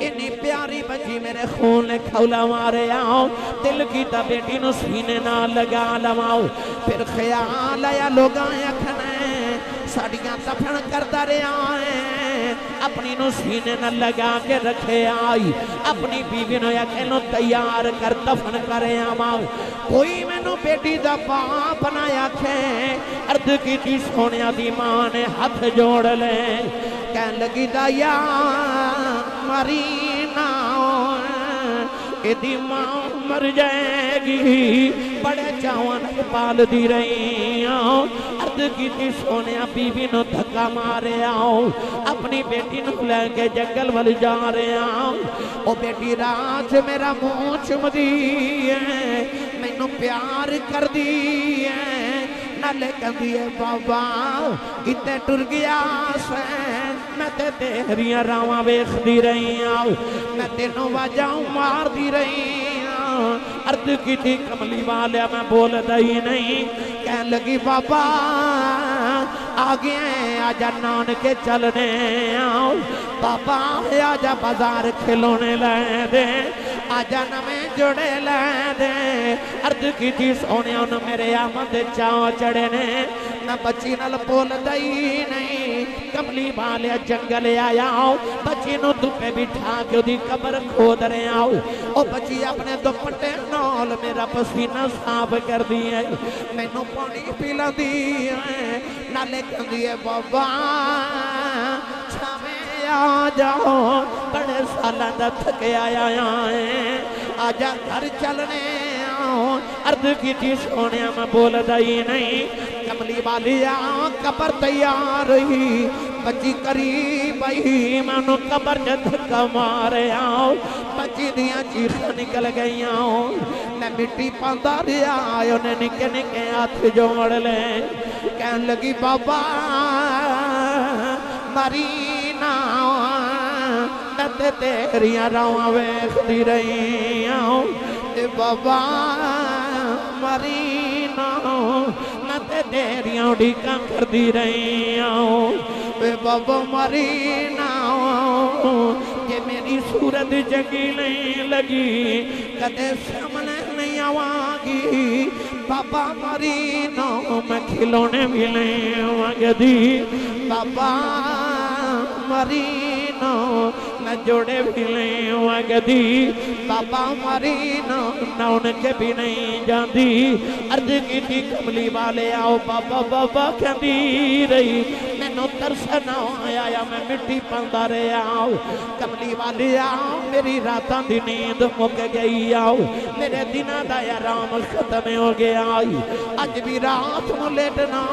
انی پیاری بچی میرے خون نے کھولا مارے آؤ. دل کی تا بیٹی نو سینے نہ لگا لواؤ. پھر خیال آیا لوگاں اکھنے ساڑیاں دفن کرتا رہا ہے. اپنی نو سینے نہ لگا کے رکھے آئی. اپنی بیوی نو یقینو تیار کر دفن کرے آماؤ. کوئی میں نو بیٹی دا باپ بنایا کھے. عرض کی تھی سونیا دی ماں نے ہاتھ جوڑ لے کہن لگی دایا ماری ناؤ ایدی ماں مر جائے گی. بڑے چاوان پال دی رہی ہوں. عرض کی تھی سونیا بیوی نو دھکا مارے آؤ. اپنی بیٹی نو لے کے جنگل وال جا رہے آؤ. او بیٹی رات میرا منہ چم دی ہے میں نو پیار کر دی ہے. نالے کہندی ہے بابا کتے ٹر گیا سے میں تے تیریاں راواں ویکھدی رہی ہوں میں تینوں واجاں مار دی رہی ہوں. عرض کی تھی کملی والیا میں بول دئی نہیں. کہن لگی بابا آگے آجا نان کے چلنے آؤ. بابا آجا بازار کھلونے لے دے آجا نمیں جڑے لے دے. عرض کی تھی سونے ان میرے آمد چاو چڑے نے. نہ بچی نل بول دئی نہیں. کملی والے جنگل آیا آؤ. بچی نو دپے بٹھا کے دی قبر کھود رہے آؤ. او بچی اپنے دوپٹے نال میرا پسینہ صاف کر دی ہے. میں نو پانی پلا دی ہے. نالے کہندی ہے بابا چھاویں آ جاؤ بڑے سالاں دا تھکیا آیا ہے آجا گھر چلنے آؤ عرض کی تھی سونے میں بول دائی نہیں کملی والی آؤ قبر تیار ہی بچی قریب آئی مانو قبر جدھکا مارے آؤ بچی دیاں چیخ نکل گئی آؤ میں مٹی پاندہ ریا آئے انہیں نکے نکے ہاتھ جوڑ لے کہن لگی بابا مرینا نتے تیریاں رواں ویخ دی رہی آؤ بابا مرینا نتے تیریاں اڈیکاں کر دی رہی آؤ بابا مرینا کہ میری صورت جگی نہیں لگی کدے سامنے نہیں آواگی بابا مرینا میں کھلونے بھی نہیں آواگی بابا مرینا میں جوڑے بھی نہیں آواگی بابا مرینا نہ ان کے بھی نہیں جاندی عرض کی تھی کملی والے آؤ بابا بابا کہندی رہی میں نو ترس نہ آیا میں مٹی پندہ رہے آؤ کملی والے آؤ میری راتاں دی نیند مک گئی آؤ میرے دنہ دا آرام ختم ہو گیا اج بھی رات مو لیٹنا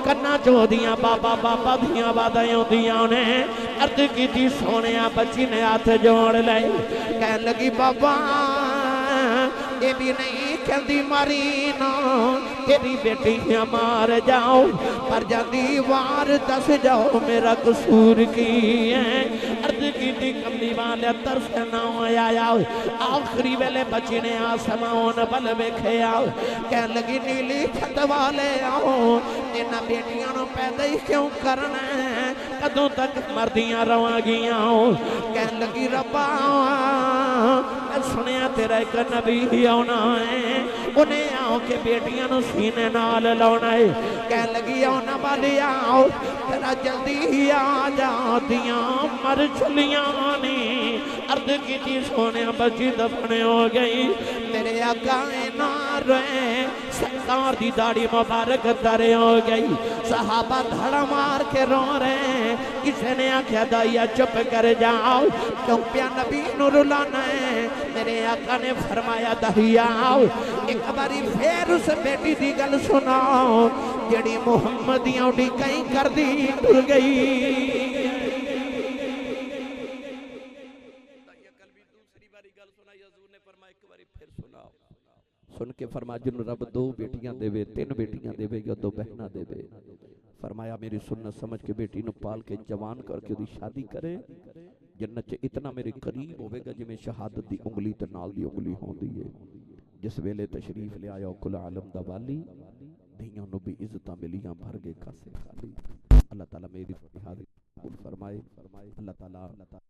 کرنا جو دیاں بابا بابا دیاں بادایوں دیاں نے عرض کی تھی سونیا بچی نے ہاتھ جوڑ لے کہن لگی بابا یہ بھی نہیں کہندی مرینا تیری بیٹیاں مار جاؤ پر جاندی وار دس جاؤ میرا قصور کی ہے عرض کی تھی کملی والے ترس نہ آیا آخری ویلے بچی نے آسمان بل بیکھے آؤ کہن لگی نیلی چھت والے آؤ انہاں بیٹیاں نو پیدا ہی کیوں کرنا ہے کدوں تک مردیاں رواں گیاں کہن لگی ربا میں سنیا تیرا ایک نبی آنا ہے انہیں آؤ کہ بیٹیاں نو سینے نال لاؤنا ہے کہن لگی آنا والی آؤ تیرا جلدی آ جا دیاں مر چلیاں نہیں عرض کی تھی سونے بچی دفنے ہو گئی میرے آقا نہ روئے سرکار دی داڑھی مبارک درے ہو گئی صحابہ دھڑا مار کے رو رہے کسے نے آکھیا دائیا چپ کر جاؤ کیوں پیا نبی نو رلانا ہے میرے آقا نے فرمایا دہیا آؤ ایک باری پھر اس بیٹی دی گل سناؤ جڑی محمدیاں اڈی کہیں کر دی ٹر گئی سن کے فرمایا جن رب دو بیٹیاں دے وے تین بیٹیاں دے وے یا دو بہنہ دے وے فرمایا میری سنت سمجھ کے بیٹی نو پال کے جوان کر کے دی شادی کرے جنت اتنا میرے قریب ہوئے گا جی میں شہادت دی انگلی تے نال دی انگلی ہون دیئے جس ویلے تشریف لے آیا کل عالم دا والی دھیاں نو بھی عزتاں ملیاں بھر گے کاسے خالی اللہ تعالیٰ میری حاضر فرمائے اللہ تعالیٰ